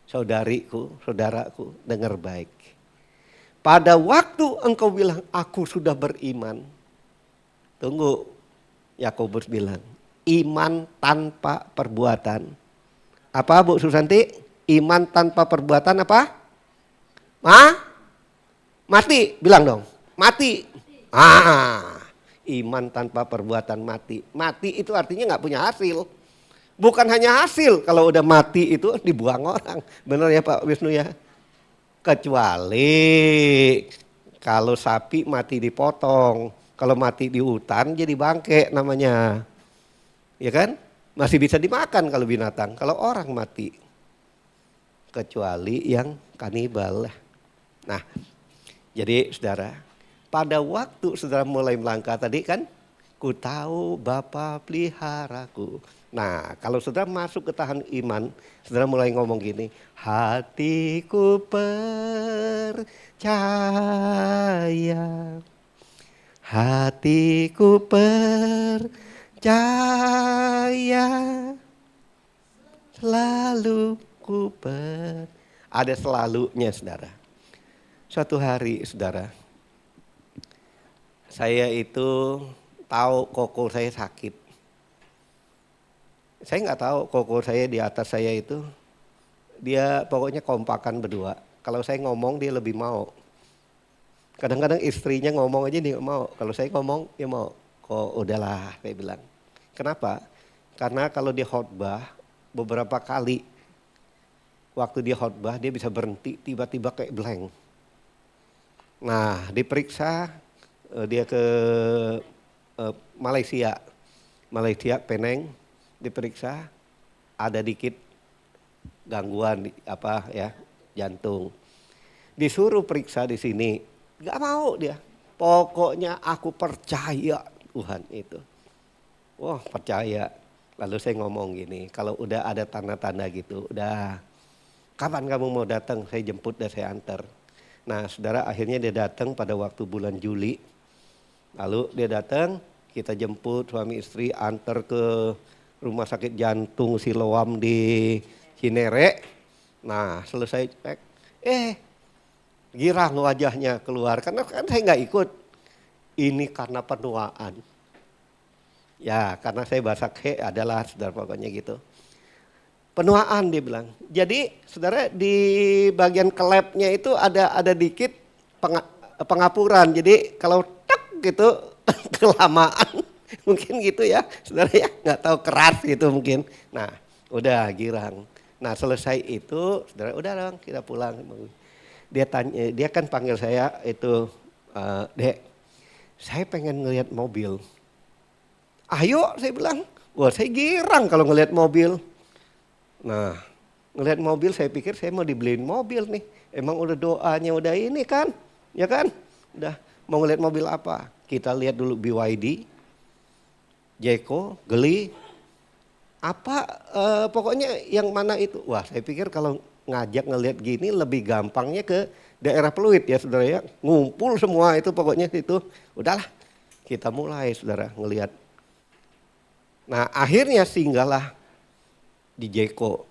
saudariku, saudaraku, dengar baik. Pada waktu engkau bilang aku sudah beriman, tunggu, Yakobus bilang, iman tanpa perbuatan. Apa Bu Susanti? Iman tanpa perbuatan apa? Mati, bilang dong, mati. Iman tanpa perbuatan mati. Mati itu artinya nggak punya hasil. Bukan hanya hasil, kalau udah mati itu dibuang orang. Benar ya Pak Wisnu ya? Kecuali kalau sapi mati dipotong. Kalau mati di hutan jadi bangke namanya. Ya kan? Masih bisa dimakan kalau binatang. Kalau orang mati. Kecuali yang kanibal. Nah, jadi saudara, pada waktu saudara mulai melangkah tadi kan, ku tahu Bapa peliharaku. Nah, kalau saudara masuk ke tahan iman, saudara mulai ngomong gini, hatiku percaya, hatiku percaya, selalu ku ada selalunya saudara. Suatu hari saudara, saya itu tahu koko saya sakit. Saya nggak tahu koko saya di atas saya itu, dia pokoknya kompakan berdua. Kalau saya ngomong dia lebih mau. Kadang-kadang istrinya ngomong aja dia nggak mau. Kalau saya ngomong dia mau. Kok udahlah saya bilang. Kenapa? Karena kalau dia khotbah beberapa kali waktu dia khotbah dia bisa berhenti tiba-tiba kayak blank. Nah diperiksa dia ke Malaysia, Penang, diperiksa ada dikit gangguan apa ya jantung. Disuruh periksa di sini, nggak mau dia. Pokoknya aku percaya Tuhan itu. Wah percaya. Lalu saya ngomong gini, kalau udah ada tanda-tanda gitu, udah kapan kamu mau datang? Saya jemput dan saya antar. Nah saudara akhirnya dia datang pada waktu bulan Juli. Lalu dia datang, kita jemput suami istri antar ke rumah sakit jantung Siloam di Cinere. Nah selesai cek, girang wajahnya keluar. Karena kan saya nggak ikut. Ini karena penuaan. Ya karena saya bahasa ke adalah saudara pokoknya gitu. Penuaan dia bilang. Jadi saudara di bagian kelepnya itu ada dikit pengapuran. Jadi kalau tek gitu kelamaan mungkin gitu ya. Saudara ya nggak tahu keras gitu mungkin. Nah udah girang. Nah selesai itu saudara udah dong kita pulang. Dia tanya, dia kan panggil saya itu, Dek saya pengen ngelihat mobil. Ayo saya bilang, wah saya girang kalau ngelihat mobil. Nah ngelihat mobil saya pikir saya mau dibeliin mobil nih. Emang udah doanya udah ini kan, ya kan? Udah mau ngelihat mobil apa? Kita lihat dulu BYD, Jeko, Geli, apa pokoknya yang mana itu. Wah saya pikir kalau ngajak ngelihat gini lebih gampangnya ke daerah Pluit ya saudara ya. Ngumpul semua itu pokoknya itu. Udahlah kita mulai saudara ngelihat. Nah akhirnya singgahlah di Jeko.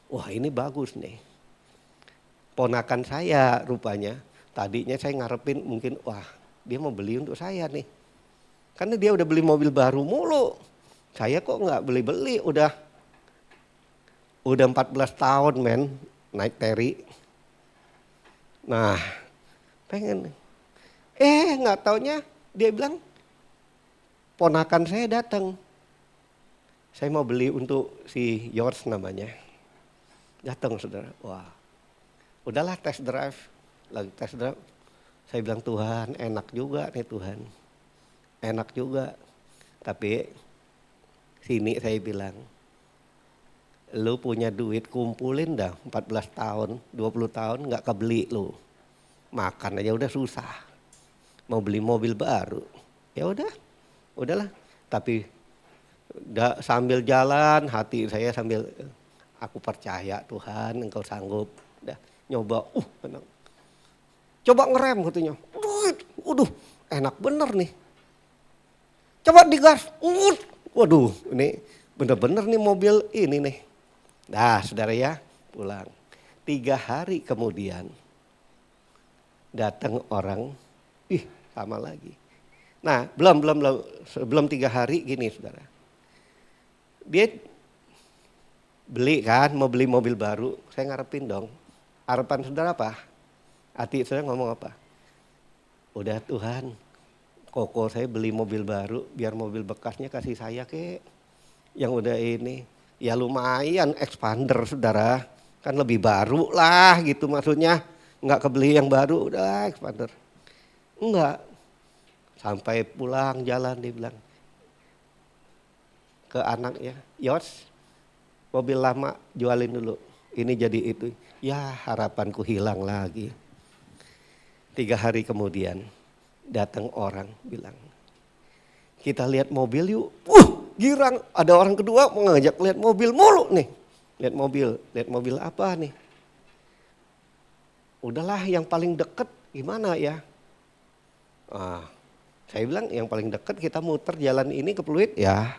Wah ini bagus nih. Ponakan saya rupanya. Tadinya saya ngarepin mungkin wah dia mau beli untuk saya nih. Karena dia udah beli mobil baru mulu. Saya kok nggak beli-beli udah 14 tahun men naik Terry. Nah pengen. Nggak taunya dia bilang ponakan saya datang. Saya mau beli untuk si George namanya. Datang saudara. Wah udahlah test drive. Lagi test drive. Saya bilang Tuhan enak juga nih Tuhan. Enak juga. Tapi sini saya bilang. Lu punya duit kumpulin dah 14 tahun, 20 tahun gak kebeli lu. Makan aja udah susah. Mau beli mobil baru. Ya udahlah. Tapi sambil jalan hati saya sambil aku percaya Tuhan engkau sanggup. Udah nyoba, enak. Coba ngerem katanya. Waduh, enak bener nih. Coba digas. Waduh, ini bener-bener nih mobil ini nih. Nah saudara ya pulang. 3 hari kemudian datang orang, sama lagi. Nah belum 3 hari gini saudara. Dia beli kan, mau beli mobil baru. Saya ngarepin dong. Harapan saudara apa? Hati saudara ngomong apa? Udah Tuhan, koko saya beli mobil baru, biar mobil bekasnya kasih saya kek. Yang udah ini, ya lumayan expander saudara. Kan lebih baru lah gitu maksudnya. Enggak kebeli yang baru, udah expander. Enggak. Sampai pulang jalan dia bilang ke anaknya, Yos, mobil lama jualin dulu. Ini jadi itu. Ya harapanku hilang lagi. 3 hari kemudian datang orang bilang, kita lihat mobil yuk. Girang, ada orang kedua mau ngajak lihat mobil mulu nih. Lihat mobil apa nih? Udahlah yang paling deket gimana ya? Saya bilang yang paling deket kita muter jalan ini ke Pluit ya.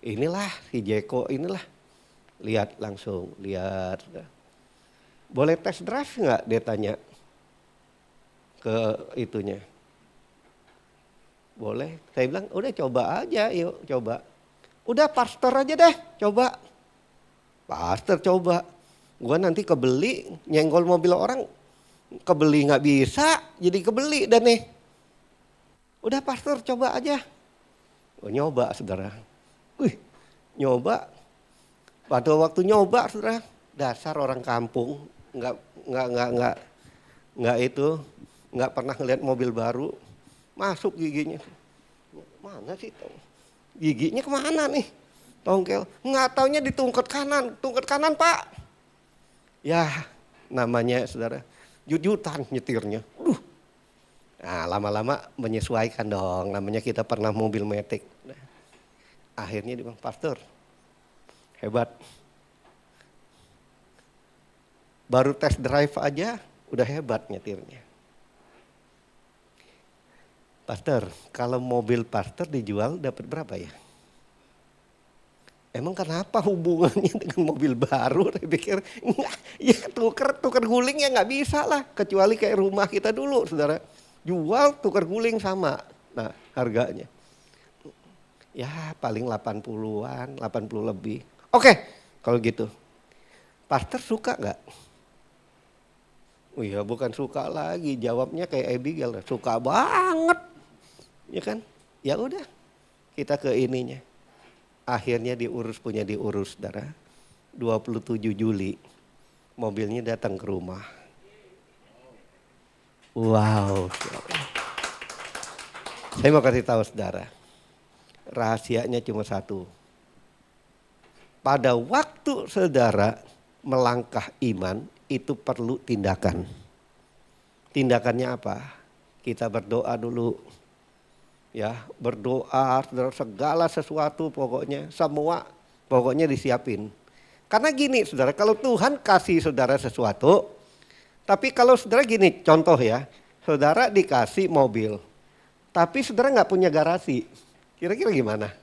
Inilah si Jeko inilah. Lihat langsung, lihat. Boleh test drive nggak? Dia tanya ke itunya. Boleh. Saya bilang udah coba aja, yuk coba. Udah pastor aja deh, coba. Pastor coba. Gua nanti kebeli nyenggol mobil orang, kebeli nggak bisa, jadi kebeli dan nih. Udah pastor coba aja. Nyoba saudara. Nyoba. Pada waktu nyoba saudara, dasar orang kampung, nggak pernah ngeliat mobil baru, masuk giginya. Mana sih giginya kemana nih? Tongkel, nggak taunya di tungkat kanan Pak. Ya namanya saudara, jujutan nyetirnya. Nah lama-lama menyesuaikan dong, namanya kita pernah mobil metik. Akhirnya dia bilang, pastor hebat. Baru test drive aja udah hebat nyetirnya. Pastor, kalau mobil pastor dijual dapat berapa ya? Emang kenapa hubungannya dengan mobil baru? Saya pikir enggak, ya tukar guling ya nggak bisa lah. Kecuali kayak rumah kita dulu saudara. Jual tukar guling sama. Nah harganya. Ya paling 80-an, 80 lebih. Oke, kalau gitu. Pastor suka nggak? Oh iya bukan suka lagi, jawabnya kayak Abigail, suka banget. Ya kan? Ya udah, kita ke ininya. Akhirnya punya diurus saudara. 27 Juli mobilnya datang ke rumah. Wow. Saya mau kasih tahu saudara. Rahasianya cuma satu. Pada waktu saudara melangkah iman itu perlu tindakan. Tindakannya apa? Kita berdoa dulu. Ya, berdoa, segala sesuatu pokoknya, semua pokoknya disiapin. Karena gini saudara, kalau Tuhan kasih saudara sesuatu, tapi kalau saudara gini, contoh ya, saudara dikasih mobil, tapi saudara nggak punya garasi, kira-kira gimana?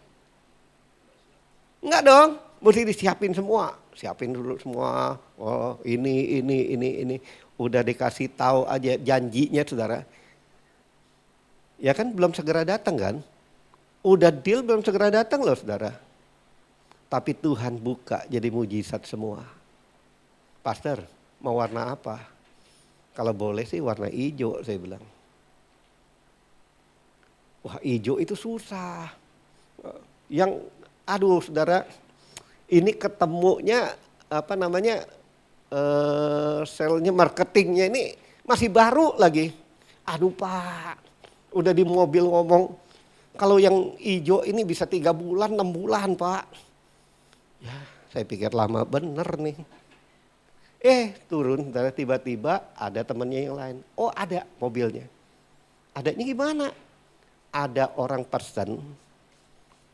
Enggak dong, mesti disiapin semua, siapin dulu semua. Oh ini, udah dikasih tahu aja janjinya saudara. Ya kan belum segera datang kan? Udah deal belum segera datang loh saudara. Tapi Tuhan buka jadi mujizat semua. Pastor mau warna apa? Kalau boleh sih warna hijau saya bilang. Wah hijau itu susah. Yang aduh saudara ini ketemunya apa namanya selnya marketingnya ini masih baru lagi. Aduh Pak. Udah di mobil ngomong, kalau yang hijau ini bisa 3 bulan, 6 bulan Pak. Ya saya pikir lama bener nih. Turun, tiba-tiba ada temennya yang lain. Oh ada mobilnya. Adanya gimana? Ada orang person,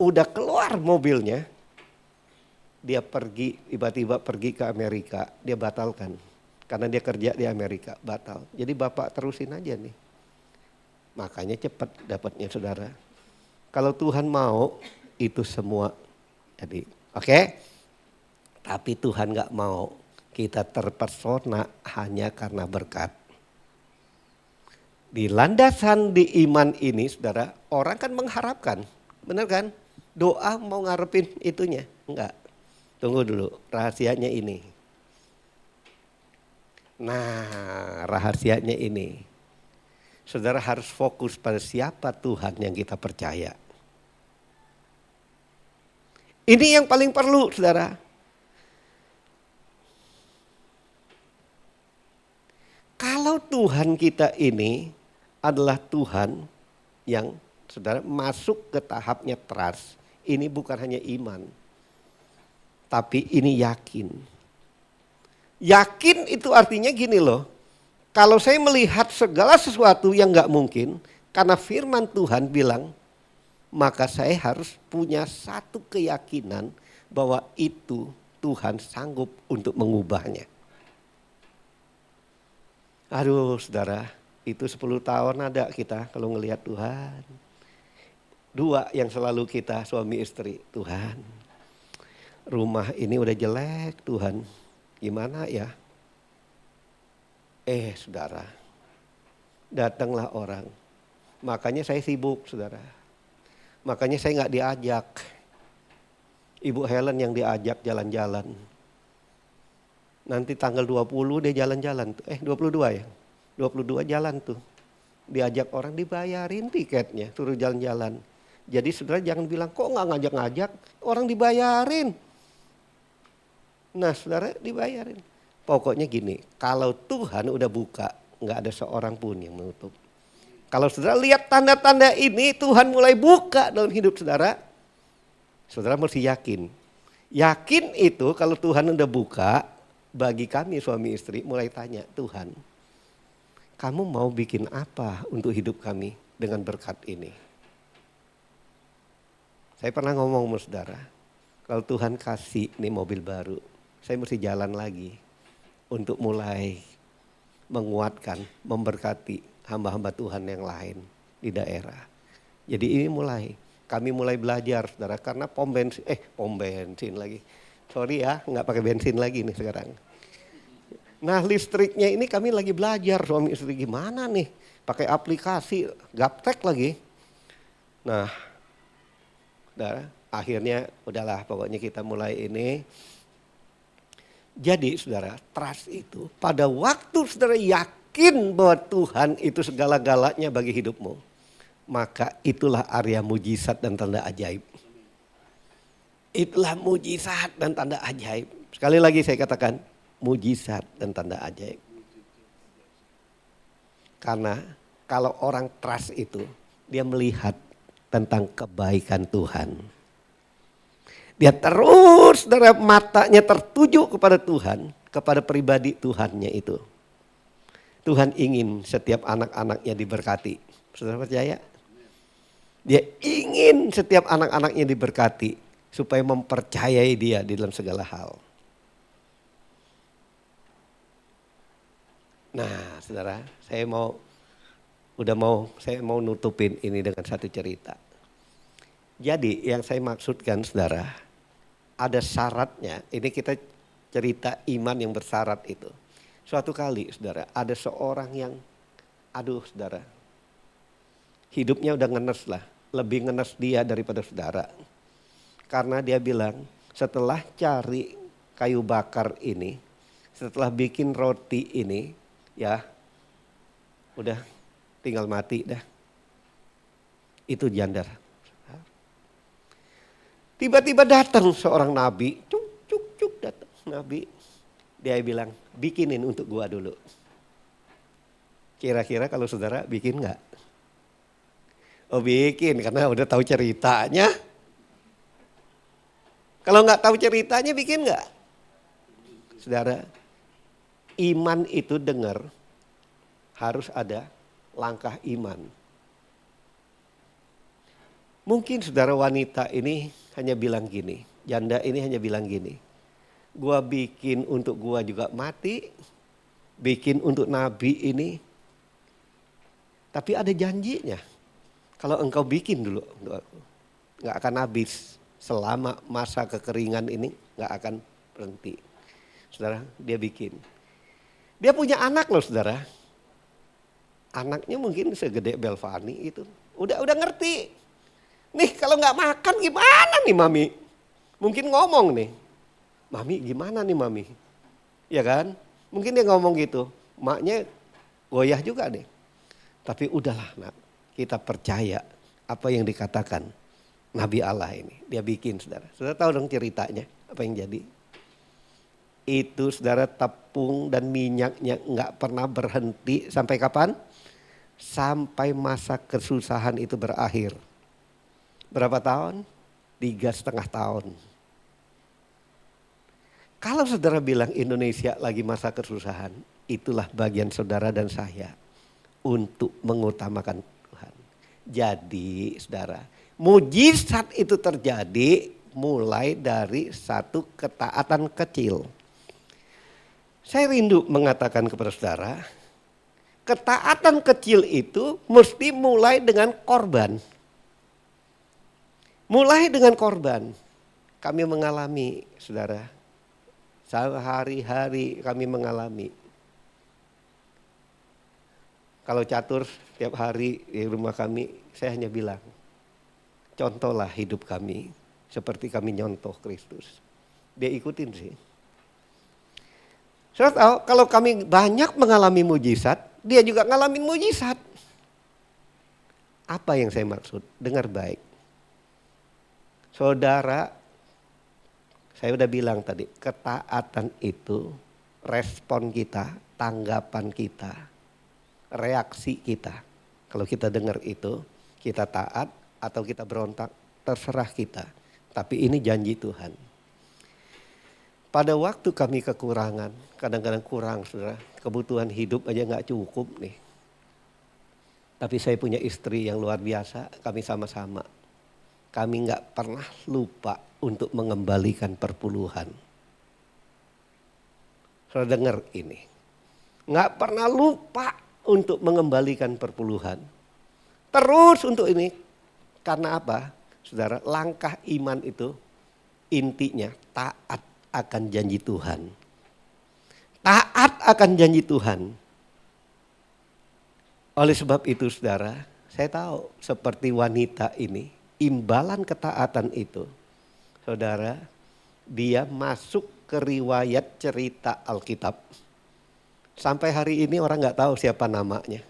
udah keluar mobilnya. Dia tiba-tiba pergi ke Amerika, dia batalkan. Karena dia kerja di Amerika, batal. Jadi Bapak terusin aja nih. Makanya cepat dapatnya saudara. Kalau Tuhan mau itu semua jadi oke. Tapi Tuhan gak mau kita terpesona hanya karena berkat. Di landasan di iman ini saudara, orang kan mengharapkan. Benar kan? Doa mau ngarepin itunya. Enggak. Tunggu dulu, rahasianya ini. Nah rahasianya ini. saudara harus fokus pada siapa Tuhan yang kita percaya. Ini yang paling perlu, saudara. Kalau Tuhan kita ini adalah Tuhan yang saudara masuk ke tahapnya trust, ini bukan hanya iman, tapi ini yakin. Yakin itu artinya gini loh, kalau saya melihat segala sesuatu yang gak mungkin, karena firman Tuhan bilang, maka saya harus punya satu keyakinan bahwa itu Tuhan sanggup untuk mengubahnya. Aduh saudara, itu 10 tahun ada kita kalau ngelihat Tuhan. 2 yang selalu kita suami istri, Tuhan rumah ini udah jelek Tuhan, gimana ya? Saudara, datanglah orang, makanya saya sibuk saudara. Makanya saya nggak diajak. Ibu Helen yang diajak jalan-jalan. Nanti tanggal 20 dia jalan-jalan. 22 ya? 22 jalan tuh. Diajak orang dibayarin tiketnya, suruh jalan-jalan. Jadi saudara jangan bilang kok nggak ngajak-ngajak, orang dibayarin. Nah saudara dibayarin. Pokoknya gini, kalau Tuhan udah buka, nggak ada seorang pun yang menutup. Kalau saudara lihat tanda-tanda ini Tuhan mulai buka dalam hidup saudara, saudara mesti yakin. Yakin itu kalau Tuhan udah buka, bagi kami suami istri mulai tanya, Tuhan kamu mau bikin apa untuk hidup kami dengan berkat ini? Saya pernah ngomong sama saudara, kalau Tuhan kasih nih mobil baru, saya mesti jalan lagi untuk mulai menguatkan, memberkati hamba-hamba Tuhan yang lain di daerah. Jadi ini kami mulai belajar saudara, karena pom bensin lagi. Sorry ya, nggak pakai bensin lagi nih sekarang. Nah listriknya ini kami lagi belajar suami istri gimana nih, pakai aplikasi, gaptek lagi. Nah, saudara, akhirnya udahlah pokoknya kita mulai ini. Jadi saudara, trust itu pada waktu saudara yakin bahwa Tuhan itu segala-galanya bagi hidupmu, maka itulah area mujizat dan tanda ajaib. Itulah mujizat dan tanda ajaib. Sekali lagi saya katakan, mujizat dan tanda ajaib. Karena kalau orang trust itu, dia melihat tentang kebaikan Tuhan. Dia terus dari matanya tertuju kepada Tuhan, kepada pribadi Tuhannya itu. Tuhan ingin setiap anak-anaknya diberkati. Saudara percaya? Dia ingin setiap anak-anaknya diberkati supaya mempercayai dia di dalam segala hal. Nah, saudara, saya mau nutupin ini dengan satu cerita. Jadi yang saya maksudkan saudara, ada syaratnya. Ini kita cerita iman yang bersyarat itu. Suatu kali saudara, ada seorang yang, saudara, hidupnya udah ngenes lah. Lebih ngenes dia daripada saudara. Karena dia bilang, setelah cari kayu bakar ini, setelah bikin roti ini, ya udah tinggal mati dah. Itu jandar. Tiba-tiba datang seorang nabi, cuk datang nabi. Dia bilang, bikinin untuk gua dulu. Kira-kira kalau saudara bikin nggak? Oh bikin, karena udah tahu ceritanya. Kalau nggak tahu ceritanya bikin nggak? Saudara, iman itu dengar, harus ada langkah iman. Mungkin saudara wanita ini hanya bilang gini, janda ini hanya bilang gini, gua bikin untuk gua juga mati, bikin untuk nabi ini, tapi ada janjinya. Kalau engkau bikin dulu, gak akan habis selama masa kekeringan ini, gak akan berhenti. Saudara, dia bikin. Dia punya anak loh saudara. Anaknya mungkin segede Belvani itu. Udah ngerti. Nih kalau gak makan gimana nih mami? Mungkin ngomong nih. Mami gimana nih mami? Ya kan? Mungkin dia ngomong gitu. Maknya goyah juga deh. Tapi udahlah nak, kita percaya apa yang dikatakan Nabi Allah ini. Dia bikin saudara. Saudara tahu dong ceritanya apa yang jadi. Itu saudara tepung dan minyaknya nggak pernah berhenti sampai kapan? Sampai masa kesusahan itu berakhir. Berapa tahun? 3,5 tahun. Kalau saudara bilang Indonesia lagi masa kesusahan, itulah bagian saudara dan saya untuk mengutamakan Tuhan. Jadi saudara, mujizat itu terjadi mulai dari satu ketaatan kecil. Saya rindu mengatakan kepada saudara, ketaatan kecil itu mesti mulai dengan korban. Mulai dengan korban. Kami mengalami, saudara, sehari-hari kami mengalami. Kalau catur setiap hari di rumah kami, saya hanya bilang, contohlah hidup kami seperti kami nyontoh Kristus. Dia ikutin sih. Saudara tahu kalau kami banyak mengalami mujizat, dia juga ngalamin mujizat. Apa yang saya maksud? Dengar baik. Saudara, saya udah bilang tadi, ketaatan itu respon kita, tanggapan kita, reaksi kita. Kalau kita dengar itu, kita taat atau kita berontak, terserah kita. Tapi ini janji Tuhan. Pada waktu kami kekurangan, kadang-kadang kurang saudara, kebutuhan hidup aja gak cukup nih. Tapi saya punya istri yang luar biasa, kami sama-sama. Kami gak pernah lupa untuk mengembalikan perpuluhan. Saudara dengar ini. Gak pernah lupa untuk mengembalikan perpuluhan. Terus untuk ini. Karena apa? Saudara, langkah iman itu intinya taat akan janji Tuhan. Taat akan janji Tuhan. Oleh sebab itu saudara, saya tahu seperti wanita ini, imbalan ketaatan itu, saudara, dia masuk ke riwayat cerita Alkitab. Sampai hari ini orang gak tahu siapa namanya.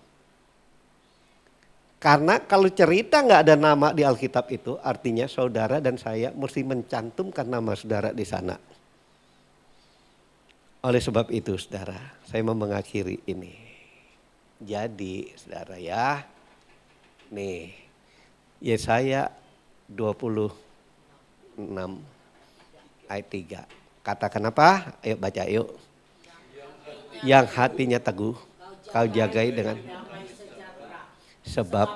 Karena kalau cerita gak ada nama di Alkitab itu, artinya saudara dan saya mesti mencantumkan nama saudara di sana. Oleh sebab itu saudara, saya mau mengakhiri ini. Jadi saudara ya, nih Yesaya 26 ayat 3. Katakan apa? Ayo baca yuk. Yang hatinya teguh, kau jagai dengan sebab.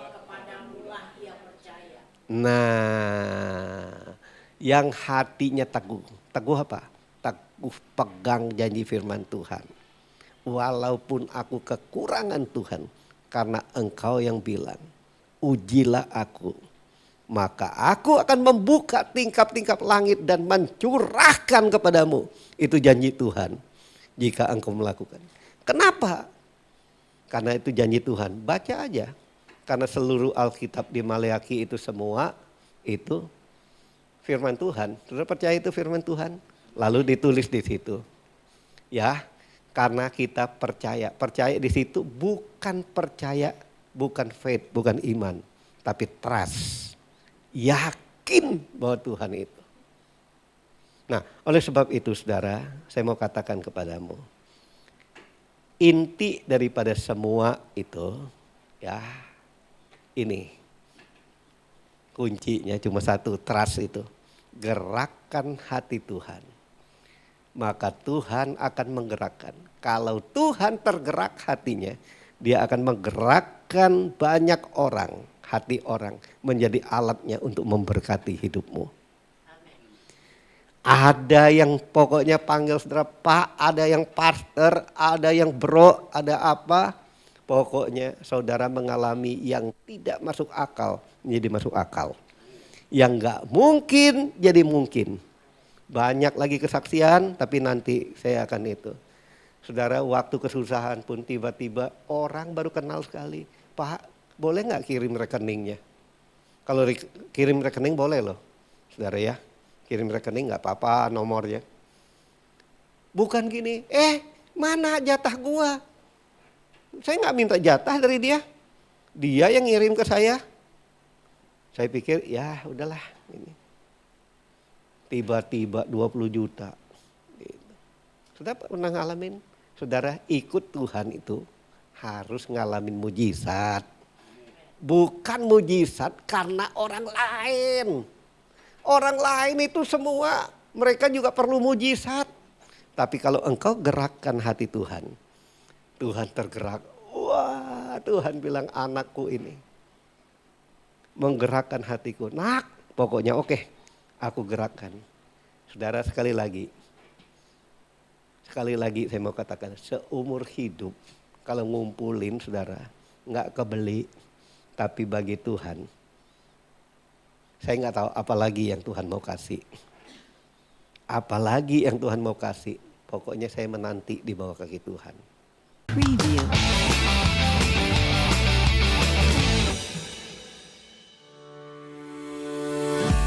Nah, yang hatinya teguh. Teguh apa? Teguh pegang janji firman Tuhan. Walaupun aku kekurangan Tuhan, karena engkau yang bilang, ujilah aku. Maka aku akan membuka tingkap-tingkap langit dan mencurahkan kepadamu. Itu janji Tuhan jika engkau melakukan. Kenapa? Karena itu janji Tuhan. Baca aja. Karena seluruh Alkitab di Maleaki itu semua itu firman Tuhan. Saudara percaya itu firman Tuhan? Lalu ditulis di situ. Ya, karena kita percaya. Percaya di situ bukan percaya, bukan faith, bukan iman. Tapi trust. Yakin bahwa Tuhan itu. Nah, oleh sebab itu saudara, saya mau katakan kepadamu. Inti daripada semua itu, ya ini. Kuncinya cuma satu, trust itu. Gerakkan hati Tuhan. Maka Tuhan akan menggerakkan. Kalau Tuhan tergerak hatinya, dia akan menggerakkan banyak orang, hati orang menjadi alatnya untuk memberkati hidupmu. Ada yang pokoknya panggil saudara Pak, ada yang pastor, ada yang bro, ada apa. Pokoknya saudara mengalami yang tidak masuk akal menjadi masuk akal. Yang gak mungkin jadi mungkin. Banyak lagi kesaksian tapi nanti saya akan itu. Saudara waktu kesusahan pun tiba-tiba orang baru kenal sekali. Pak boleh gak kirim rekeningnya? Kalau kirim rekening boleh loh saudara ya. Kirim rekening gak apa-apa nomornya. Bukan gini, mana jatah gua? Saya gak minta jatah dari dia. Dia yang ngirim ke saya. Saya pikir ya udahlah ini. Tiba-tiba 20 juta. Sudah pernah ngalamin? Saudara, ikut Tuhan itu harus ngalamin mujizat. Bukan mujizat karena orang lain. Orang lain itu semua mereka juga perlu mujizat. Tapi kalau engkau gerakkan hati Tuhan, Tuhan tergerak. Wah, Tuhan bilang anakku ini menggerakkan hatiku. Nak, pokoknya oke, aku gerakkan. Saudara, sekali lagi saya mau katakan, seumur hidup kalau ngumpulin saudara, nggak kebeli, tapi bagi Tuhan, saya nggak tahu apalagi yang Tuhan mau kasih. Apalagi yang Tuhan mau kasih, pokoknya saya menanti di bawah kaki Tuhan. Preview.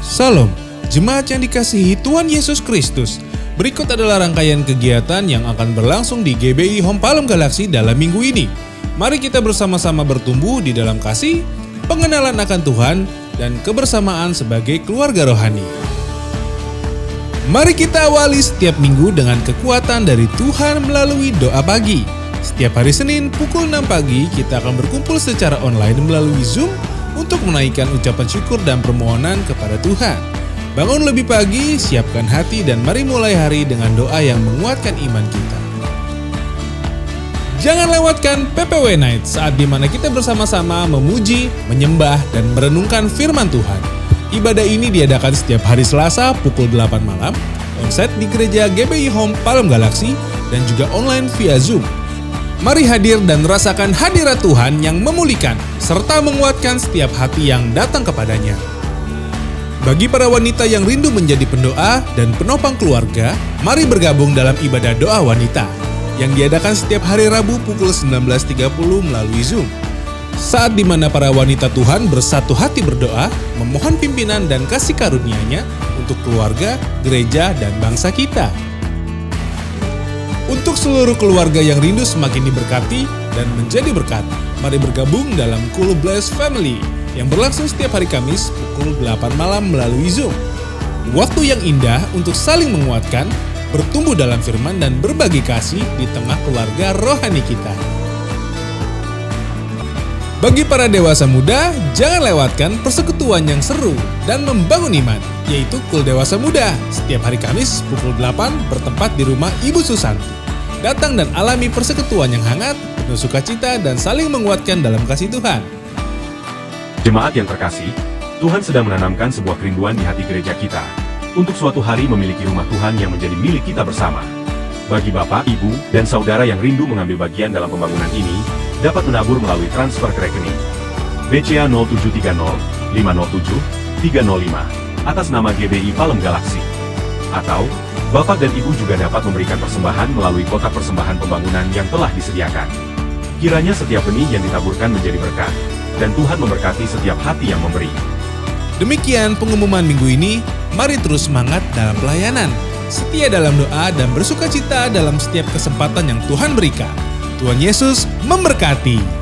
Salam, jemaat yang dikasihi Tuhan Yesus Kristus. Berikut adalah rangkaian kegiatan yang akan berlangsung di GBI Home Palem Galaksi dalam minggu ini. Mari kita bersama-sama bertumbuh di dalam kasih, pengenalan akan Tuhan, dan kebersamaan sebagai keluarga rohani. Mari kita awali setiap minggu dengan kekuatan dari Tuhan melalui doa pagi. Setiap hari Senin pukul 6 pagi kita akan berkumpul secara online melalui Zoom untuk menaikkan ucapan syukur dan permohonan kepada Tuhan. Bangun lebih pagi, siapkan hati dan mari mulai hari dengan doa yang menguatkan iman kita. Jangan lewatkan PPW Night saat dimana kita bersama-sama memuji, menyembah, dan merenungkan firman Tuhan. Ibadah ini diadakan setiap hari Selasa pukul 8 malam, onsite di gereja GBI Home Palem Galaksi, dan juga online via Zoom. Mari hadir dan rasakan hadirat Tuhan yang memulihkan, serta menguatkan setiap hati yang datang kepadanya. Bagi para wanita yang rindu menjadi pendoa dan penopang keluarga, mari bergabung dalam ibadah doa wanita yang diadakan setiap hari Rabu pukul 19.30 melalui Zoom. Saat di mana para wanita Tuhan bersatu hati berdoa, memohon pimpinan dan kasih karunia-Nya untuk keluarga, gereja, dan bangsa kita. Untuk seluruh keluarga yang rindu semakin diberkati dan menjadi berkat, mari bergabung dalam Cool Bless Family yang berlangsung setiap hari Kamis pukul 8 malam melalui Zoom. Waktu yang indah untuk saling menguatkan, bertumbuh dalam firman dan berbagi kasih di tengah keluarga rohani kita. Bagi para dewasa muda, jangan lewatkan persekutuan yang seru dan membangun iman, yaitu Cool Dewasa Muda, setiap hari Kamis pukul 8 bertempat di rumah Ibu Susanti. Datang dan alami persekutuan yang hangat, penuh sukacita dan saling menguatkan dalam kasih Tuhan. Jemaat yang terkasih, Tuhan sedang menanamkan sebuah kerinduan di hati gereja kita untuk suatu hari memiliki rumah Tuhan yang menjadi milik kita bersama. Bagi Bapak, Ibu, dan Saudara yang rindu mengambil bagian dalam pembangunan ini, dapat menabur melalui transfer ke rekening BCA 0730 507 305 atas nama GBI Palem Galaksi. Atau, Bapak dan Ibu juga dapat memberikan persembahan melalui kotak persembahan pembangunan yang telah disediakan. Kiranya setiap benih yang ditaburkan menjadi berkat, dan Tuhan memberkati setiap hati yang memberi. Demikian pengumuman minggu ini, mari terus semangat dalam pelayanan, setia dalam doa dan bersukacita dalam setiap kesempatan yang Tuhan berikan. Tuhan Yesus memberkati.